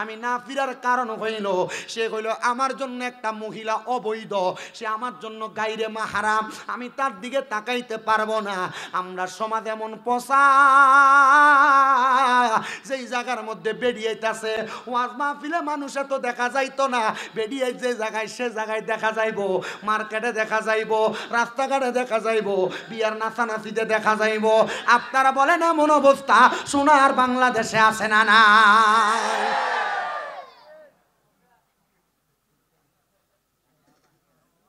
আমি না ফিরার কারণ হইল, সে হইল আমার জন্য একটা মহিলা অবৈধ, সে আমার জন্য গায়রে মাহরাম, আমি তার দিকে তাকাইতে পারবো না। আমরা সমাজ এমন পচা, যেই জায়গার মধ্যে বেরিয়েছে ওয়াজ মাহফিলে মানুষ এত দেখা যাইতো না, বেরিয়ে যে জায়গায় সে জায়গায় দেখা যাইবো, মার্কেটে দেখা যাইবো, রাস্তাঘাটে দেখা যাইবো, বিয়ার নাচানাচিতে দেখা যাইবো। আপনারা বলেন এমন অবস্থা সোনার বাংলাদেশে আছে না? না,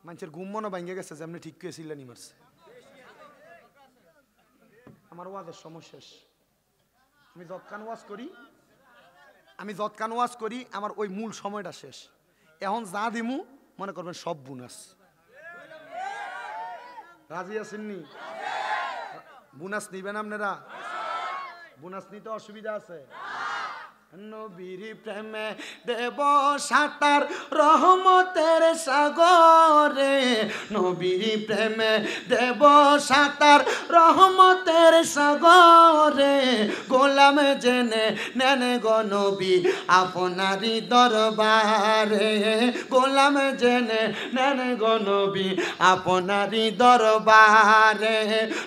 মানুষের ঘুম মনে ভাঙ্গে গেছে, যেমনি ঠিক করে চিল্লানি মারছে। আমার ওয়াজের সময় শেষ। আমি যতক্ষণ ওয়াজ করি আমার ওই মূল সময়টা শেষ। এখন যা দিমু মনে করবেন সব বোনাস। রাজি আছেননি? বোনাস নিবেন আপনারা? বোনাস নিতে অসুবিধা আছে? নবীর প্রেমে দেব সাঁতার রহমতের সাগরে, নবীর প্রেমে দেব সাঁতার রহমতের সাগরে, গোলাম জেনে নেন গো নবী আপনারই দরবারে, গোলাম জেনে নেন গো নবী আপনারই দরবারে,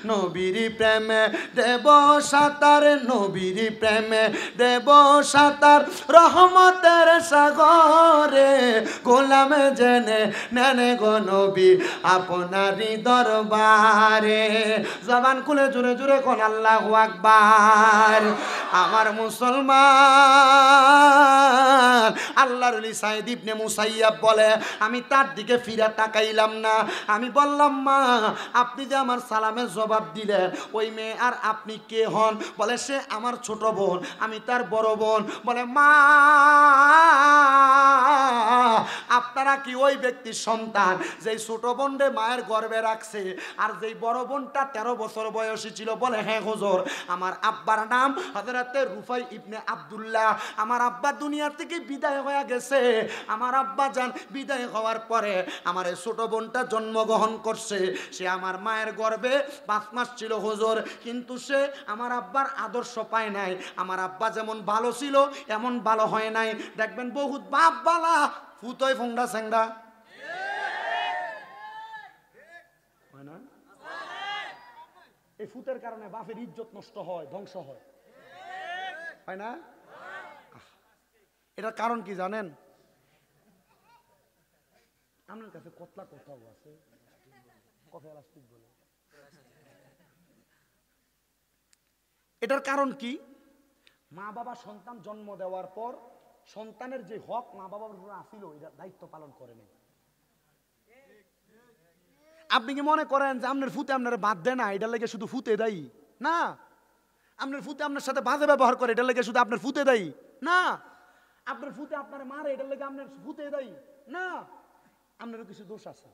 নবীর প্রেমে দেব সাঁতার, নবীর প্রেমে দেব সাঁতার রহমতের সাগরে, গোলাম জেনে নেন গো নবী আপনারই দরবারে। জবান খুলে জোরে জোরে কোন আল্লাহু আকবার। আমার মুসলমান, আল্লাহর ওলি সাইদ ইবনে মুসাইয়াব বলে আমি তার দিকে ফিরে তাকাইলাম না, আমি বললাম মা আপনি যে আমার সালামের জবাব দিলেন, ওই মেয়ে আর আপনি কে হন? বলে সে আমার ছোট বোন, আমি তার বড় বোন। বলে মা আপনারা কি ওই ব্যক্তির সন্তান যেই ছোট বোনরে মায়ের গর্ভে রাখছে আর যেই বড় বোনটা 13 বছর বয়সী ছিল? বলে হ্যাঁ হুজুর, আমার আব্বার নাম হযরতে রুফাই ইবনে আব্দুল্লাহ। আমার আব্বা দুনিয়া থেকে বিদায় হয়ে গেছে, আমার আব্বা জান বিদায় হওয়ার পরে আমার এই ছোট বোনটা জন্মগ্রহণ করছে। সে আমার মায়ের গর্ভে 5 মাস ছিল হুজুর, কিন্তু সে আমার আব্বার আদর্শ পায় নাই। আমার আব্বা যেমন ভালো ছিল এমন ভালো হয় নাই। দেখবেন বহুত বাপ বালা ফুতোয় ফোংডা স্যাংডা হয় না? এই ফুতের কারণে বাপের ইজ্জত নষ্ট হয়, ধ্বংস হয়, হয় না? এটার কারণ কি জানেন? আপনার কাছে কতলা কথাও আছে, এটার কারণ কি? মা বাবা সন্তান জন্ম দেওয়ার পর সন্তানের যে হক মা বাবার উপর আসিল এটা দায়িত্ব পালন করে নাই। আপনি কি মনে করেন যে আপনার ফুতে আপনার বাদ দেয় না এটার লেগে শুধু ফুতে দেয়? না। আপনার ফুতে আপনার সাথে বাজে ব্যবহার করে এটার লেগে শুধু আপনার ফুতে দেয়? না। আপনার ফুতে আপনার মারে এটার লেগে আপনার ফুতে দেয়? না। আপনারও কিছু দোষ আছে।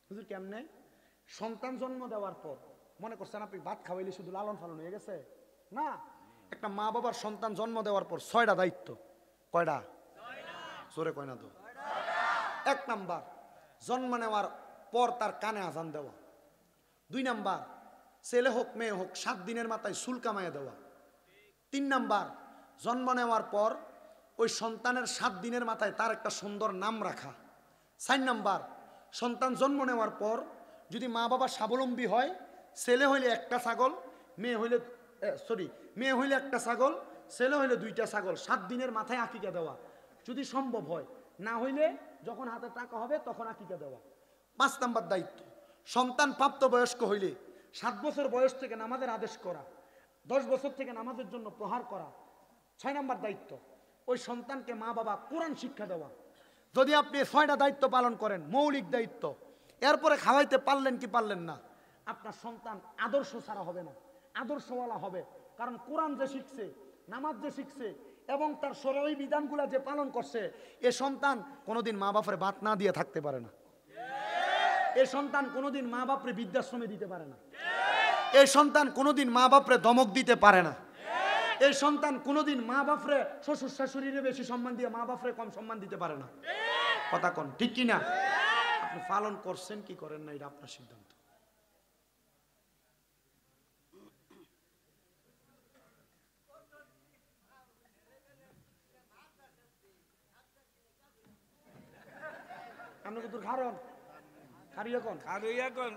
হুজুর কেমনে? সন্তান জন্ম দেওয়ার পর মনে করছেন আপনি ভাত খাওয়াইলে শুধু লালন পালন হয়ে গেছে? না। একটা মা বাবার সন্তান জন্ম দেওয়ার পর 6টা দায়িত্ব। কয়টা? জোরে কয় না তো। 1 নাম্বার, জন্ম নেওয়ার পর তার কানে আজান দেওয়া। 2 নাম্বার, ছেলে হোক মেয়ে হোক 7 দিনের মাথায় চুল কামাইয়া দেওয়া। 3 নাম্বার, জন্ম নেওয়ার পর ওই সন্তানের 7 দিনের মাথায় তার একটা সুন্দর নাম রাখা। 4 নাম্বার, সন্তান জন্ম নেওয়ার পর যদি মা বাবা স্বাবলম্বী হয়, ছেলে হইলে 1টা ছাগল, মেয়ে হইলে মেয়ে হইলে 1টা ছাগল, ছেলে হইলে 2টা ছাগল 7 দিনের মাথায় আকিকা দেওয়া যদি সম্ভব হয়, না হইলে যখন হাতে টাকা হবে তখন আকিকা দেওয়া। 5 নাম্বার দায়িত্ব, সন্তান প্রাপ্তবয়স্ক হইলে 7 বছর বয়স থেকে নামাজের আদেশ করা, 10 বছর থেকে নামাজের জন্য প্রহার করা। 6 নাম্বার দায়িত্ব, ওই সন্তানকে মা বাবা কোরআন শিক্ষা দেওয়া। যদি আপনি 6টা দায়িত্ব পালন করেন, মৌলিক দায়িত্ব, এরপরে খাওয়াইতে পারলেন কি পারলেন না, আপনার সন্তান আদর্শ ছাড়া হবে না, আদর্শওয়ালা হবে। কারণ কোরআন যে শিখছে, নামাজ যে শিখছে এবং তার শরঈ বিধানগুলো যে পালন করছে, এ সন্তান কোনোদিন মা বাপের ভাত না দিয়ে থাকতে পারে না। এই সন্তান কোনোদিন মা বাপরে বৃদ্ধাশ্রমে দিতে পারে না। এই সন্তান কোনোদিন মা বাপরে ধমক দিতে পারে না। এই সন্তান কোনোদিন মা বাপরে শ্বশুর শাশুড়িরে বেশি সম্মান দিয়ে মা বাপরে কম সম্মান দিতে পারে না। কথা কোন ঠিক কিনা? আপনি পালন করছেন কি করেন না এটা আপনার সিদ্ধান্ত। আপনি কত কারণ খারিয়া কোন খারুইয়া কোন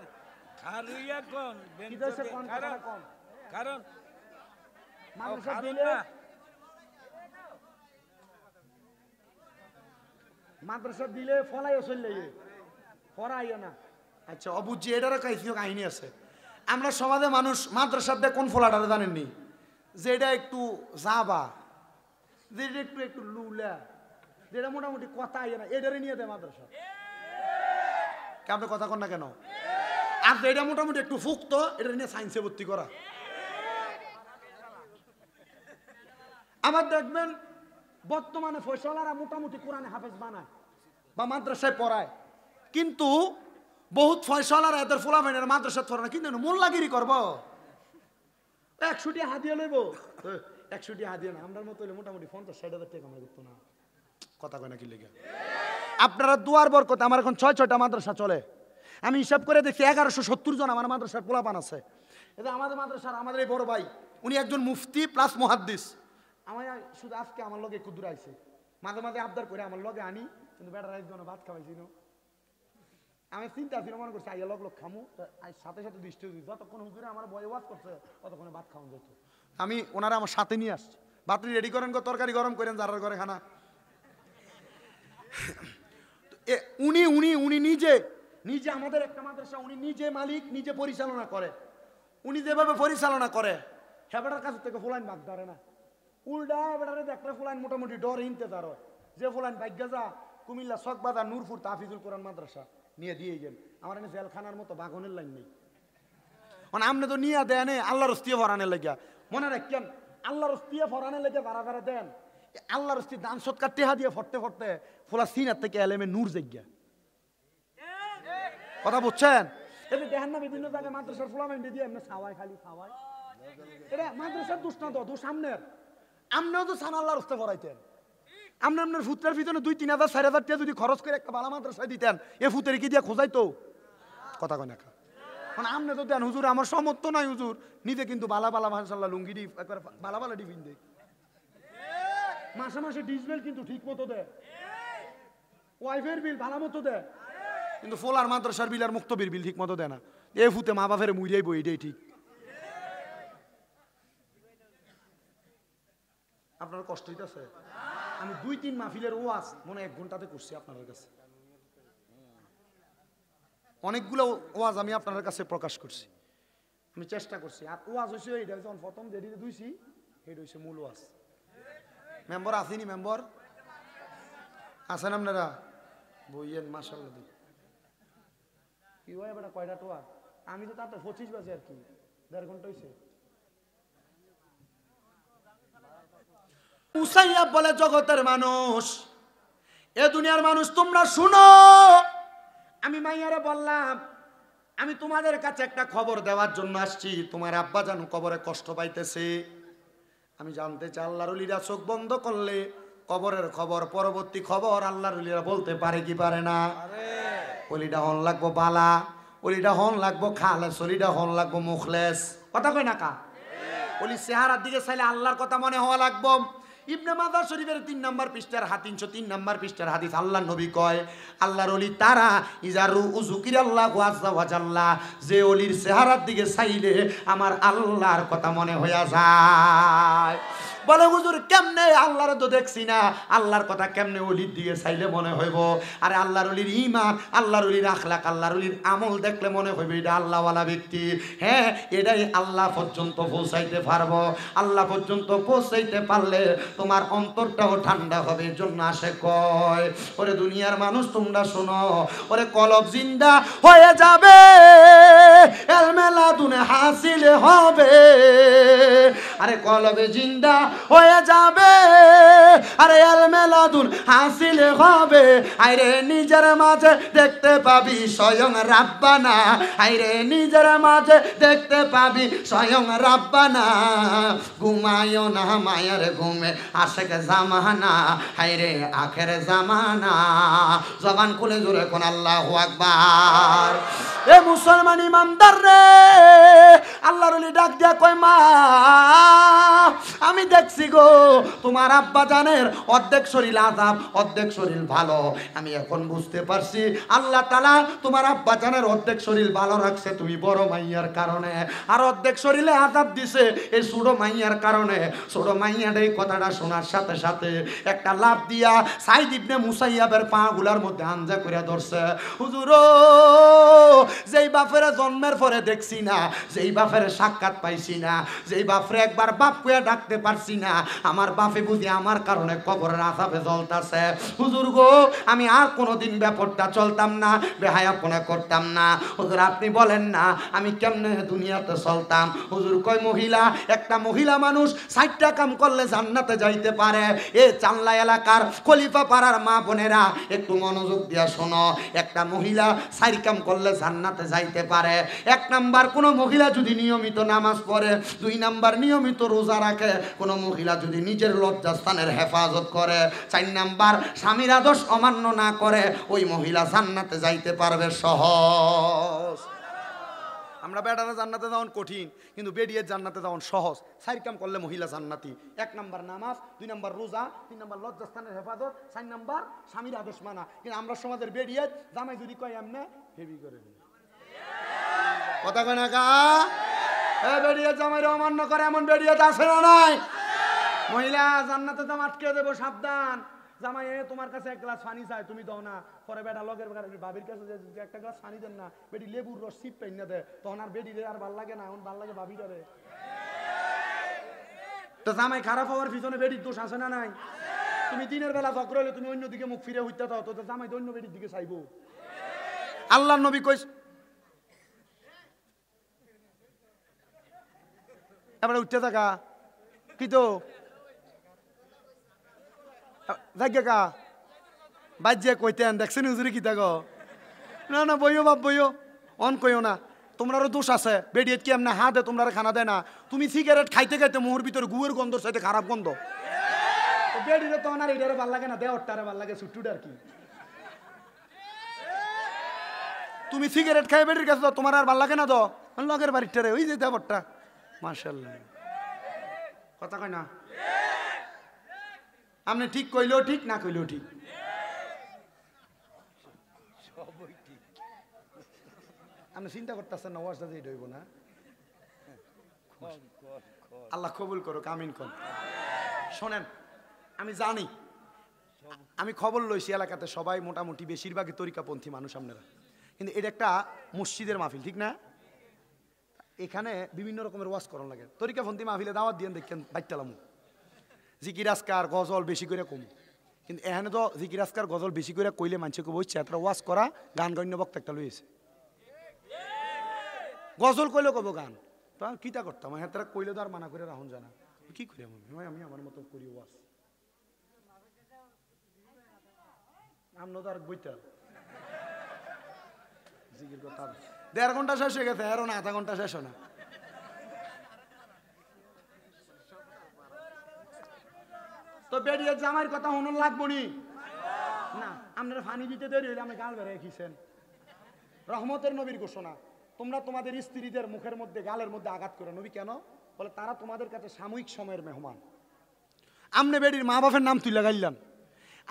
খারুইয়া কোন কি দইছে কোন কারণ কোন কারণ মাদ্রাসা দিলে মাদ্রাসা দিলে ফলাইও চললে পড়াইও না। আচ্ছা অবুঝি এটারও কাহিনী আছে। আমরা সমাজে মানুষ মাদ্রাসার দিয়ে কোন ফলাটারে জানেননি, যেটা একটু যাবা, যেটা একটু একটু লুলা, যেটা মোটামুটি কথা আইয় না, এটারে নিয়ে দেয় মাদ্রাসা। আপনি কথা কন না কেন? আর এটা মোটামুটি একটু ফুক্ত, এটা নিয়ে সায়েন্সে ভর্তি করা। আবার দেখবেন বর্তমানে ফয়সালারা মোটামুটি কোরআনে হাফেজ বানায় বা মাদ্রাসায় পড়ায়, কিন্তু বহুত ফয়সালারা এদের ফোলাফাইনের মাদ্রাসায় পড়ে না, কিন্তু মোল্লাগিরি করবো, 100 টাকা হাদিয়া লইব, 100 টাকা দিয়ে না, আমরার মতো হলে মোটামুটি 50-60 হাজার টাকা কামাই করতো না। কথা কয় না কি লেগে? আপনারা দুয়ার বরকত, আমার এখন 6-6টা মাদ্রাসা চলে। আমি হিসাব করে দেখছি 1170 জন আমার মাদ্রাসার পোলাপান আছে। এটা আমাদের মাদ্রাসার আমাদের এই বড় ভাই, উনি একজন মুফতি প্লাস মুহাদ্দিস। আমার শুধু আজকে আমার লগে একটু দূরে আইছে, মাঝে মাঝে আবদার করে আমার লগে আনি, কিন্তু বেটার একজন ভাত খাওয়াইছি না। আমি চিন্তা ছিল, মনে করছি আইয়া লগ খামু, সাথে সাথে দৃষ্টি দিই, যতক্ষণ হুজুরে আমার বয়ে ওয়াজ করছে ততক্ষণে ভাত খাওয়া যেত। আমি ওনারা আমার সাথে নিয়ে আসছি, ভাতরি রেডি করেন, তরকারি গরম করেন, যারা করে খানা। উনি উনি উনি নিজে নিজে আমাদের একটা মাদ্রাসা উনি নিজে মালিক, নিজে পরিচালনা করে। উনি যেভাবে পরিচালনা করে হেবেটার কাছ থেকে ফুলাইন ভাগ ধরে না, উল্টা বেটারে একটা ফুলাইন মোটামুটি ডর হিনতে তার যে ফুলাইন ভাগ্যা যা কুমিল্লা চকবাজার নূরপুর তাফিজুল কোরআন মাদ্রাসা নিয়ে দিয়ে গেল। আমার এনে জেলখানার মতো বাগনের লাইন নেই, মানে আপনি তো নিয়ে দেন আল্লাহর রস্তিয়ে ফরানের লেগিয়া। মনে রাখেন আল্লাহর রস্তিয়ে ফরানের লেগে যারা যারা দেন, আল্লাহর রস্তি দান সৎকার টেহা দিয়ে ফটতে ফটতে ফোলা সিনার থেকে এলেমে নূর জায়গা। কথা বুঝছেন? এটা দেখেন না বিভিন্ন জায়গায় মাদ্রাসার ফুলামেন্টে দিয়ে এমনি খাওয়াই, খালি খাওয়াই। এটা মাদ্রাসার দোষ না, তো দোষ সামনের। আমনেও তো সান আল্লাহর রস্তে ফরাইতেন, আপনার ফুতের পিছনে 2-3,000-4,000 টাকা যদি খরচ করে একটা বালা মাদ্রাসায় দিতেন, এ ফুতের কি দিয়ে খোঁজাই তো? কথা কয় না খা, মানে আপনি তো দেন হুজুর আমার সমর্থ নাই হুজুর, নিজে কিন্তু বালা বালা মাশাআল্লাহ লুঙ্গি ডি একবার বালা বালা ডিফিন দেয়, মাসে মাসে ডিজবেল কিন্তু ঠিক মতো দেয়, ওয়াইফের বিল ভালো মতো দেয়, কিন্তু ফোলার মাদ্রাসার বিল আর মুক্তবির বিল ঠিক মতো দেয় না। এ ফুতে মা বাপের মুড়িয়াইব, এটাই ঠিক। আপনার কষ্ট হইতেছে? আমি 2-3 মাহফিলের ওয়াজ মনে 1 ঘন্টাতে করছি আপনাদের কাছে, অনেকগুলো ওয়াজ আমি আপনাদের কাছে প্রকাশ করছি, আমি চেষ্টা করছি। আর ওয়াজ হয়েছে এইটা যখন প্রথম যেদিকে দুইছি এটা হচ্ছে মূল ওয়াজ। মেম্বার আসেনি? মেম্বার আছেন আপনারা? বইয়েন মাশাআল্লাহ। কি হয় বেটা কয়টা টোয়া? আমি তো তাতে 25 বাজে আর কি 1.5 ঘন্টা হয়েছে। মুসাইয়াব বলে জগতের মানুষ, এ দুনিয়ার মানুষ তোমরা শুনো, আমি মাইয়ারে বললাম আমি তোমাদের কাছে একটা খবর দেওয়ার জন্য আসছি, তোমার আব্বা জান কবরে কষ্ট পাইতেছে। আমি জানতে চাই আল্লাহর ওলিরা চোখ বন্ধ করলে কবরের খবর, পরবর্তী খবর আল্লাহর ওলিরা বলতে পারে কি পারে না? ওলিটা হন লাগবো বালা, ওলিটা হন লাগবো খালেস, ওলিটা হন লাগবো মুখলেস। কথা কই না কা? ওলি চেহারার দিকে চাইলে আল্লাহর কথা মনে হওয়া লাগবো। ইবনে মাজাহ শরীফের 3 নম্বর পৃষ্ঠার 303 নম্বর পৃষ্ঠার হাদিস, আল্লাহর নবী কয় আল্লাহর ওলি তারা ইজারু উযুকিরাল্লাহু আযজা ওয়া জাল্লা, যে ওলির চেহারার দিকে চাইলে আমার আল্লাহর কথা মনে হইয়া যায়। বলে হুজুর কেমনে? আল্লাহর তো দেখছি না, আল্লাহর কথা কেমনে ওলির দিকে চাইলে মনে হইব? আরে আল্লাহর ওলির ঈমান, আল্লাহর ওলির আখলাক, আল্লাহর ওলির আমল দেখলে মনে হইবে এটা আল্লাহওয়ালা ব্যক্তি। হ্যাঁ, এটাই আল্লাহ পর্যন্ত পৌঁছাইতে পারবো। আল্লাহ পর্যন্ত পৌঁছাইতে পারলে তোমার অন্তরটাও ঠান্ডা হবে। জন্য আসে কয় ওরে দুনিয়ার মানুষ তোমরা শোনো, ওরে কলব জিন্দা হয়ে যাবে, এলমেলাদুনে হাসিল হবে। আরে কলবে জিন্দা হয়ে যাবে, আরে এলমেলাদুন হাসিল হবে। আইরে নিজের মাঝে দেখতে পাবি স্বয়ং রাব্বানা, আইরে নিজের মাঝে দেখতে পাবি স্বয়ং রাব্বানা। ঘুমায়ও না মায়ের ঘুমে আশেক জামানা, আইরে আখের জামানা। জবান খুলে জোরে কোন আল্লাহু আকবার। এ মুসলমান ইমানদার রে, আল্লাহর ওলি ডাক দিয়া কয় মা আমি দেখছি গো তোমার আব্বা জানের অর্ধেক শরীর আযাব, অর্ধেক শরীর ভালো। আমি এখন বুঝতে পারছি আল্লাহ তাআলা তোমার আব্বা জানের অর্ধেক শরীর ভালো রাখছে তুমি বড় মাইয়ার কারণে, আর অর্ধেক শরীরে আযাব দিছে এই ছোট মাইয়ার কারণে। ছোট মাইয়ার এই কথাটা শোনার সাথে সাথে একটা লাফ দিয়া সাইদ ইবনে মুসাইয়াবের পা গুলার মধ্যে আঞ্জা করে ধরছে। হুজুর যেই বাপের জন্মের পরে দেখছি না, যেই বাপের সাক্ষাৎ পাইছি না, যেই বাপরে একবার বাপ কইয়া ডাকতে পারছি না, আমার বাপে বুঝি আমার কারণে কবরের আযাবে জ্বলতাছে। হুজুর গো আমি আর কোনোদিন ব্যাপারটা চলতাম না, বেহায়াপনা করতাম না। হুজুর আপনি বলেন না আমি কেমনে দুনিয়াতে চলতাম? হুজুর কয় মহিলা, একটা মহিলা মানুষ 60টা কাম করলে জান্নাতে যাইতে পারে। এ চাংলা এলাকার খলিফা পাড়ার মা বোনেরা একটু মনোযোগ দিয়া শোনো, একটা মহিলা 4 কাম করলে জান্নাতে যাইতে পারে। 1 নাম্বার, কোন মহিলা যদি নিয়মিত নামাজ পড়ে, 2 নাম্বার নিয়মিত রোজা রাখে, কোন মহিলা যদি নিজের লজ্জাস্থানের হেফাজত করে, 4 নাম্বার স্বামীর আদর্শ অমান্য না করে, ওই মহিলা জান্নাতে যাইতে পারবে সহজ। আমরা বেটারা জান্নাতে যাওয়ান কঠিন, কিন্তু বেডিয়ের জান্নাতে যাওয়ান সহজ। 4 কাম করলে মহিলা জান্নাতি। 1 নাম্বার নামাজ, 2 নাম্বার রোজা, 3 নাম্বার লজ্জাস্থানের হেফাজত, 4 নাম্বার স্বামীর আদর্শ মানা। কিন্তু আমরা সমাজের বেডিয়ে জামাই যদি কয় এমনে হেভি করে কথা কয় না কা বেরিয়ে জামাইরে অমান্য করে, এমন বেরিয়ে আছে না নাই? মহিলা জান্নাতে দাম আটকে দেবো, সাবধান। জামাই তোমার কাছে 1 গ্লাস পানি চাই, তুমি দাও না, পরে বেটা লগের বাবির কাছে যে 1 গ্লাস পানি দেন না, বেটি লেবুর রস সিপ পেন না দেয়, তখন আর বেটি আর ভাল লাগে না, এখন ভাল লাগে বাবি ধরে। তো জামাই খারাপ হওয়ার পিছনে বেটির দোষ আছে না নাই? তুমি দিনের বেলা ঝগড়া হলে তুমি অন্যদিকে মুখ ফিরে হইতে দাও, তো জামাই তো অন্য বেটির দিকে চাইবো। আল্লাহর নবী কইস এবারে উঠতে থাকা কি তো কা বাজ্যে কইতেন দেখছেন হুজুরি কি থাকো না না বইও বাপ বইও অন কইও না। তোমরারও দোষ আছে, বেডিয়ে কি এমনি হা দে তোমরা খানা দেয় না। তুমি সিগারেট খাইতে খাইতে মুহুর ভিতরে গুয়ের গন্ধর সাথে খারাপ গন্ধ, বেডিরে তখন আর এটারে ভাল লাগে না, দেওয়ারটারে ভাল লাগে ছুট্টুটা আর কি। তুমি সিগারেট খাই বেডির কাছে তোমার আর ভাল লাগে না, তো লগের বাড়িটারে ওই যে দেওয়ারটা মাশাআল্লাহ কথা কয় না। আপনি ঠিক কইলেও ঠিক, না কইলেও ঠিক। আপনি চিন্তা করতেছেন না ওয়াজটা যে হইব না। আল্লাহ কবুল করো, আমিন কোন। শোনেন, আমি জানি, আমি খবর লইছি এলাকাতে সবাই মোটামুটি বেশিরভাগই তরিকাপন্থী মানুষ আপনারা, কিন্তু এটা একটা মসজিদের মাহফিল, ঠিক না? এখানে বিভিন্ন রকমের ওয়াজ করার লাগে। তরিকাপন্থী মাহফিলে দাওয়াত দিয়ে দেখেন বাইটালাম জিকির আজকার গজল বেশি করে কম, কিন্তু এখানে তো জিকির আজকার গজল বেশি করে কইলে মানুষকে বলছে এত ওয়াজ করা, গান গণ্য বক্তা একটা লইছে, গজল কইলে কব গান, তো আমি কিতা করতাম, হেতারা কইলে তো আর মানা করে রাখুন জানা কি করি, আমি আমার মতো করি ওয়াজ। আমরা তো আর বইটা জিকির করতাম 1.5 ঘন্টা শেষ হয়ে গেছে, আরো না 0.5 ঘন্টা শেষ হয় না। তো বেরিয়ে জামাইয়ের কথা শুনুন লাগবো নি না? আপনারা ফানি দিতে দেরি হইলে আমি গাল বেড়ে খিছেন। রহমতের নবীর ঘোষণা, তোমরা তোমাদের স্ত্রীদের মুখের মধ্যে গালের মধ্যে আঘাত করে। নবী কেন বলে? তারা তোমাদের কাছে সাময়িক সময়ের মেহমান। আমনে বেডির মা বাপের নাম তুই লাগাইলেন,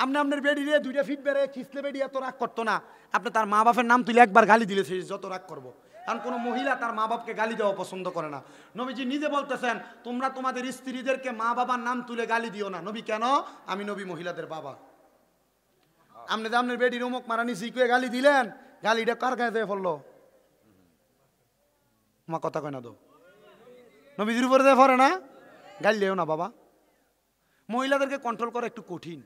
আপনি আপনার বেডিরে 2টা ফিট বেড়ে খিসলে বেডি এত রাগ করতো না, আপনি তার মা বাপের নাম তুলে একবার গালি দিলে সে যত রাগ করবো। কারণ কোনো মহিলা তার মা বাপকে গালি দেওয়া পছন্দ করে না। নবীজি নিজে বলতেছেন তোমরা তোমাদের স্ত্রীদেরকে মা বাবার নাম তুলে গালি দিও না। নবী কেন? আমি নবী মহিলাদের বাবা। আপনি যে আপনার বেডির অমুক মারানি শিখে গালি দিলেন, গালিটা কার গায়ে দিয়ে পড়লো? মা কথা কয় না তো, নবীজির উপরে দিয়ে পড়ে না, গালি দেও না বাবা। মহিলাদেরকে কন্ট্রোল করা একটু কঠিন,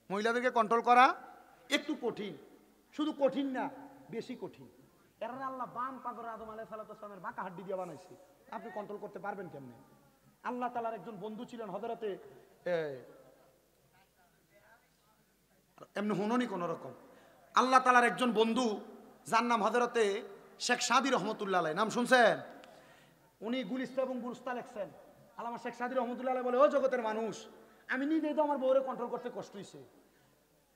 মহিলাদেরকে কন্ট্রোল করা একটু কঠিন, শুধু কঠিন না বেশি কঠিন। এরা আল্লাহ বাম পাগর আদম আলাইহিস সালামের বাঁকা হাড্ডি দিয়ে বানাইছে, আপনি কন্ট্রোল করতে পারবেন কেমনে? আল্লাহ তাআলার একজন বন্ধু ছিলেন হযরতে এমনি হুননি কোন রকম, আল্লাহ তাআলার একজন বন্ধু যার নাম হযরতে শেখ সাদী রহমতুল্লাহ আলাইহি, নাম শুনছেন? উনি গুলিস্তা এবং গুরুস্তা লেখছেন। আল্লামা শেখ সাদী রহমতুল্লাহ আলাইহি বলে, ও জগতের মানুষ, আমি নিজেই তো আমার বউরে কন্ট্রোল করতে কষ্ট হয়েছে।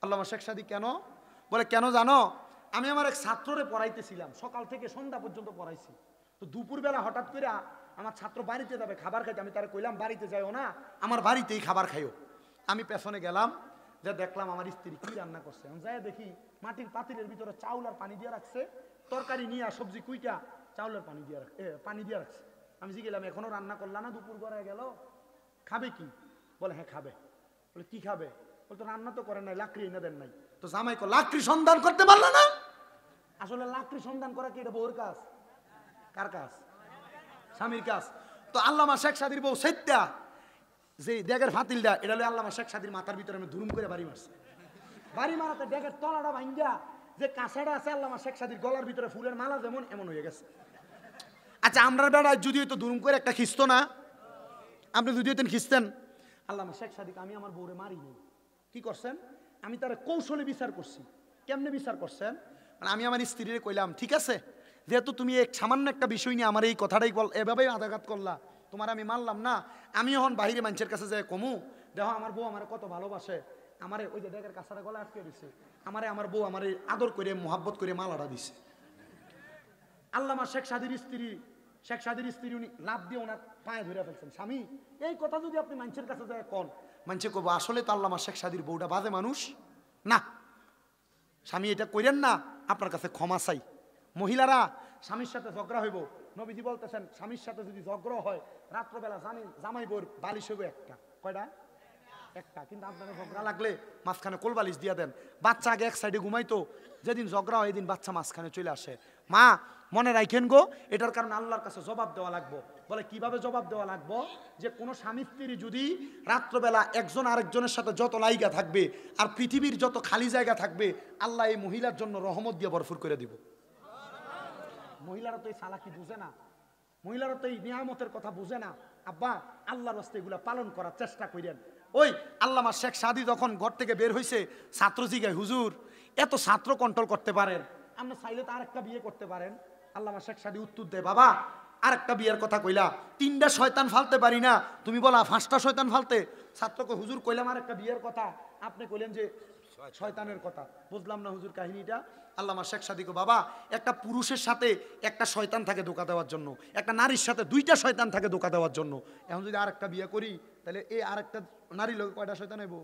আল্লামা শেখ সাদী কেন বলে? কেন জানো? আমি আমার এক ছাত্ররে পড়াইতেছিলাম, সকাল থেকে সন্ধ্যা পর্যন্ত পড়াইছি। তো দুপুরবেলা হঠাৎ করে আমার ছাত্র বাড়িতে যাবে খাবার খাইতে, আমি তারা কইলাম বাড়িতে যাইও না, আমার বাড়িতেই খাবার খাইও। আমি পেছনে গেলাম, যে দেখলাম আমার স্ত্রী কি রান্না করছে। আমি যাই দেখি মাটির পাতিলের ভিতরে চাউল আর পানি দিয়ে রাখছে, তরকারি নিয়ে সবজি কুইটা চাউলের পানি দিয়ে রাখছে। আমি জিগেলাম এখনো রান্না করলা না? দুপুর গড়ায় গেল, খাবে কি? বলে হ্যাঁ খাবে। বলে কি খাবে? বলতো রান্না তো করেন নাই, লাকড়ি এনে দেন নাই। তো জামাই কো লাকড়ি সন্ধান করতে পারলো না? আসলে লাকড়ি সন্ধান করা কি এটা বউর কাজ? কার কাজ? স্বামীর কাজ। তো আল্লামা শেখ সাদীর বউ সৈত্যা যে ডেগের ফাতিলটা, এটা হলো আল্লামা শেখ সাদীর মাথার ভিতরে আমি ধুরুম করে বাড়ি মারছে। বাড়ি মারাতে ডেগের তলাটা ভাঙ্গা যে কাঁচাটা আছে আল্লামা শেখ সাদীর গলার ভিতরে ফুলের মালা যেমন এমন হয়ে গেছে। আচ্ছা আমরা বেড়া যদি হয়তো ধুরুম করে একটা খিস্ত না, আপনি যদি হইতেন খিস্তেন। আল্লামা শেখ সাদীকে আমি আমার বউরে মারিনি। কি করছেন? আমি তার কৌশলে বিচার করছি। কেমনে বিচার করছেন? মানে আমি আমার স্ত্রীরে কইলাম, ঠিক আছে যেহেতু তুমি এক সামান্য একটা বিষয় নিয়ে আমার এই কথাটাই এভাবেই আঘাত করলা, তোমার আমি মানলাম না, আমি এখন বাহিরে মানুষের কাছে যাই কমু, দেখো আমার বউ আমার কত ভালোবাসে, আমারে ওই যে ডেকের কাছাটা গলা আটকে দিছে, আমারে আমার বউ আমারে আদর করে মোহাব্বত করে মালাটা দিছে। আল্লামা শেখ সাদির স্ত্রী উনি লাভ দিয়ে ওনার পায়ে ধরে ফেলছেন, স্বামী এই কথা যদি আপনি মানুষের কাছে যায় কোন, মানুষে কব আসলে তো আল্লামা শেখ সাদির বউটা বাজে মানুষ না, স্বামী এটা করেন না, আপনার কাছে ক্ষমা চাই। মহিলারা স্বামীর সাথে ঝগড়া হইব, নবীজি বলতেছেন স্বামীর সাথে যদি ঝগড়া হয় রাত্রবেলা জামাই বোর বালিশ হইব একটা, কয়টা? একটা। কিন্তু আপনাকে ঝগড়া লাগলে মাঝখানে কোল বালিশ দিয়ে দেন। বাচ্চা আগে এক সাইডে ঘুমাইতো, যেদিন ঝগড়া হয় এদিন বাচ্চা মাঝখানে চলে আসে। মা মনে রাখেন গো, এটার কারণে আল্লাহর কাছে জবাব দেওয়া লাগবো। বলে কিভাবে জবাব দেওয়া লাগবো? যে কোনো স্বামী স্ত্রী যদি রাত্রবেলা একজন আরেকজনের সাথে যত লাইগা থাকবে আর পৃথিবীর যত খালি জায়গা থাকবে, আল্লাহ এই মহিলার জন্য রহমত দিয়ে ভরপুর করে দিব। মহিলারা তো এই চালাকি বুঝে না, মহিলারা তো এই নিয়ামতের কথা বুঝে না। আব্বা আল্লাহর রাস্তায় এগুলা পালন করার চেষ্টা করেন। ওই আল্লামা শেখ সাদি যখন ঘর থেকে বের হয়েছে, ছাত্র জিগায় হুজুর এত ছাত্র কন্ট্রোল করতে পারেন, আপনি চাইলে তো আরেকটা বিয়ে করতে পারেন। আল্লামা শেখ সাদি উত্তর দেয়, বাবা আরেকটা বিয়ের কথা কইলা, 3টা শয়তান ফালতে পারি না, তুমি বলা 5টা শয়তান ফালতে। ছাত্রকে হুজুর কইলাম আরেকটা বিয়ের কথা, আপনি কইলেন যে শয়তানের কথা, বুঝলাম না হুজুর কাহিনীটা। আল্লামা শেখ সাদিকে, বাবা একটা পুরুষের সাথে একটা শয়তান থাকে ধোঁকা দেওয়ার জন্য, একটা নারীর সাথে 2টা শয়তান থাকে ধোঁকা দেওয়ার জন্য। এখন যদি আরেকটা বিয়ে করি তাহলে এই আরেকটা নারীর লোক কয়টা শয়তান হইব?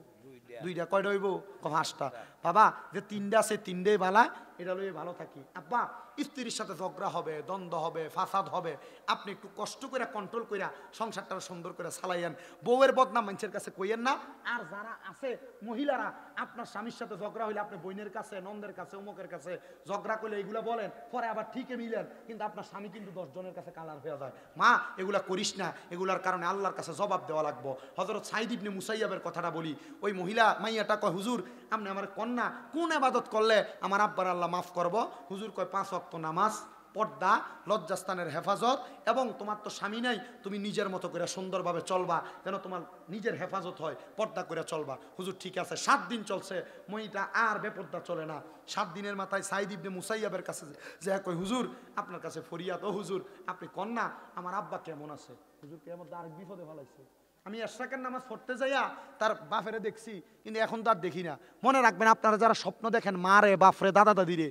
2টা। কয়টা হইব? 5টা। বাবা যে 3টা আছে 3টাই বালা, এটা লইয়ে ভালো থাকি। আব্বা স্ত্রীর সাথে ঝগড়া হবে, দ্বন্দ্ব হবে, ফাসাদ হবে, আপনি একটু কষ্ট করে কন্ট্রোল করে সংসারটা সুন্দর করে চালাইয়েন। বউয়ের বদনাম মানুষের কাছে কইয়েন না। আর যারা আছে মহিলারা, আপনার স্বামীর সাথে ঝগড়া হইলে আপনি বোনের কাছে, নন্দের কাছে, অমুকের কাছে ঝগড়া করলে এগুলো বলেন, পরে আবার ঠিকই মিলেন, কিন্তু আপনার স্বামী কিন্তু 10 জনের কাছে কালার হয়ে যায়। মা এগুলা করিস না, এগুলার কারণে আল্লাহর কাছে জবাব দেওয়া লাগবো। হযরত সাঈদ ইবনে মুসাইয়াবের কথাটা বলি, ওই মহিলা মাইয়াটা কয়, হুজুর আপনি আমার কন্যা কোন ইবাদত করলে আমার আব্বার আল্লাহ মাফ করব? হুজুর কয় 5 ওয়াক্ত নামাজ, পর্দা, লজ্জাস্থানের হেফাজত, এবং তোমার তো স্বামী নাই, তুমি নিজের মতো করে সুন্দরভাবে চলবা, যেন তোমার নিজের হেফাজত হয়, পর্দা করে চলবা। হুজুর ঠিক আছে। 7 দিন চলছে, মহিলা আর বেপর্দা চলে না। 7 দিনের মাথায় সাঈদ ইবনে মুসাইয়াবের কাছে যে কই, হুজুর আপনার কাছে ফরিয়াদ, ও হুজুর আপনি কন্যা আমার আব্বা কেমন আছে? হুজুর কেমন আরেক বিপদে ফেলাইছে। আমি এশরাকের নামাজ পড়তে যাইয়া তার বাপেরে দেখছি, কিন্তু এখন তো আর দেখি না। মনে রাখবেন আপনারা যারা স্বপ্ন দেখেন, মারে বাপরে দাদা দাদিরে,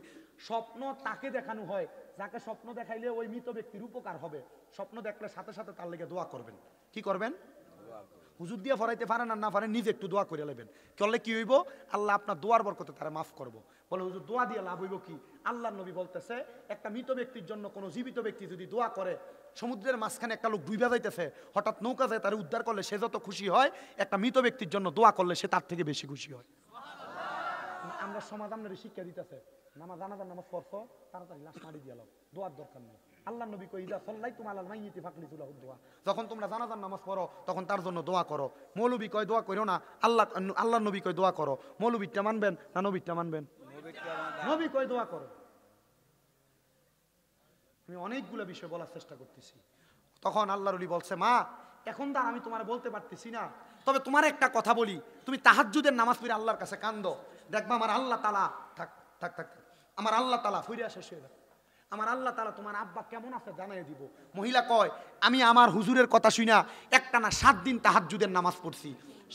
স্বপ্ন তাকে দেখানো হয় যাকে স্বপ্ন দেখাইলে ওই মৃত ব্যক্তির উপকার হবে। স্বপ্ন দেখলে সাথে সাথে তার লেগে দোয়া করবেন। কি করবেন? হুজুর দিয়ে ফরাইতে পারেন আর না পারেন, নিজে একটু দোয়া করে নেবেন। করলে কি হইব? আল্লাহ আপনার দোয়ার বরকতে তারা মাফ করবো। বলে হুজুর দোয়া দিয়ে লাভ হইব কি? আল্লাহ নবী বলতেছে, একটা মৃত ব্যক্তির জন্য কোনো জীবিত ব্যক্তি যদি দোয়া করে, সমুদ্রের মাঝখানে একটা লোক ডুইবা যাইতেছে, হঠাৎ নৌকা যায় তারা উদ্ধার করলে সে যত খুশি হয়, একটা মৃত ব্যক্তির জন্য দোয়া করলে সে তার থেকে বেশি খুশি হয়। আমরা সমাজ আপনার শিক্ষা দিতেছে, জানাজার নামাজ পড়ছো তাড়াতাড়ি লাশ মারি দিয়ে দোয়ার দরকার নেই। আল্লাহ নবী কই, ইদা সাল্লাইতুম আলাল মাইয়িতি ফাকলিতুলাহু দুআ, যখন তোমরা জানাজার নামাজ পড়ো তখন তার জন্য দোয়া করো। মৌলবী কয় দোয়া করো না, আল্লাহ নবী কয় দোয়া করো। মৌলবীরটা মানবেন না নবীরটা মানবেন? নবী কয় দোয়া করো। আমি অনেকগুলো বিষয় বলার চেষ্টা করতেছি। তখন আল্লাহর ওলি বলছে, মা এখন তো আমি তোমার বলতে পারতেছি না, তবে তোমার একটা কথা বলি, তুমি তাহাজ্জুদের নামাজ পড়ে আল্লাহর কাছে কান্দো, দেখবা আমার আল্লাহ তাআলা আমার আল্লাহ তাআলা ফিরে শেষ হয়ে যাবে, আমার আল্লাহ তাআলা তোমার আব্বা কেমন আছে জানাই দিব। মহিলা কয়, আমি আমার হুজুরের কথা শুনা একটানা 7 দিন তাহাজ্জুদের নামাজ পড়ছি।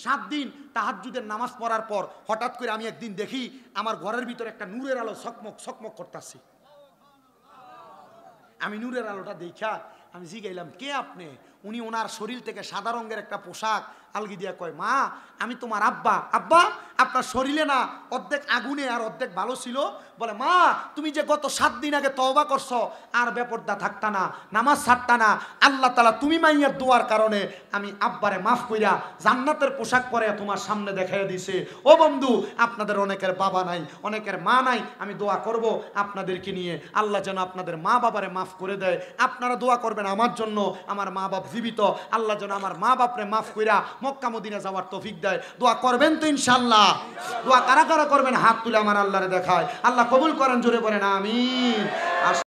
7 দিন তাহাজ্জুদের নামাজ পড়ার পর হঠাৎ করে আমি একদিন দেখি আমার ঘরের ভিতরে একটা নূরের আলো চকমক করতেছে। আমি নূরের আলোটা দেখা আমি জিগাইলাম, কে আপনি? উনি ওনার শরীর থেকে সাদা রঙের একটা পোশাক আলগি দিয়া কয়, মা আমি তোমার আব্বা। আব্বা আপনার শরীরে না অর্ধেক আগুনে আর অর্ধেক ভালো ছিল। বলে, মা তুমি যে গত 7 দিন আগে তওবা করছো, আর বেপরদা থাকতা না, নামাজ ছাড়তা না, আল্লাহ তাআলা তুমি মাইয়ার দোয়ার কারণে আমি আব্বারে মাফ কইরা জান্নাতের পোশাক পরে তোমার সামনে দেখাইয়া দিছে। ও বন্ধু, আপনাদের অনেকের বাবা নাই, অনেকের মা নাই, আমি দোয়া করব আপনাদেরকে নিয়ে, আল্লাহ যেন আপনাদের মা বাবারে মাফ করে দেয়। আপনারা দোয়া করবেন আমার জন্য, আমার মা বাপ জীবিত, আল্লাহ যেন আমার মা বাপরে মাফ কইরা মক্কা মদিনা যাওয়ার তৌফিক দেয়। দোয়া করবেন তো ইনশাআল্লাহ? দোয়া কারা কারা করবেন হাত তুলে আমার আল্লাহরে দেখায়। আল্লাহ কবুল করেন, জোরে বলেন আমিন।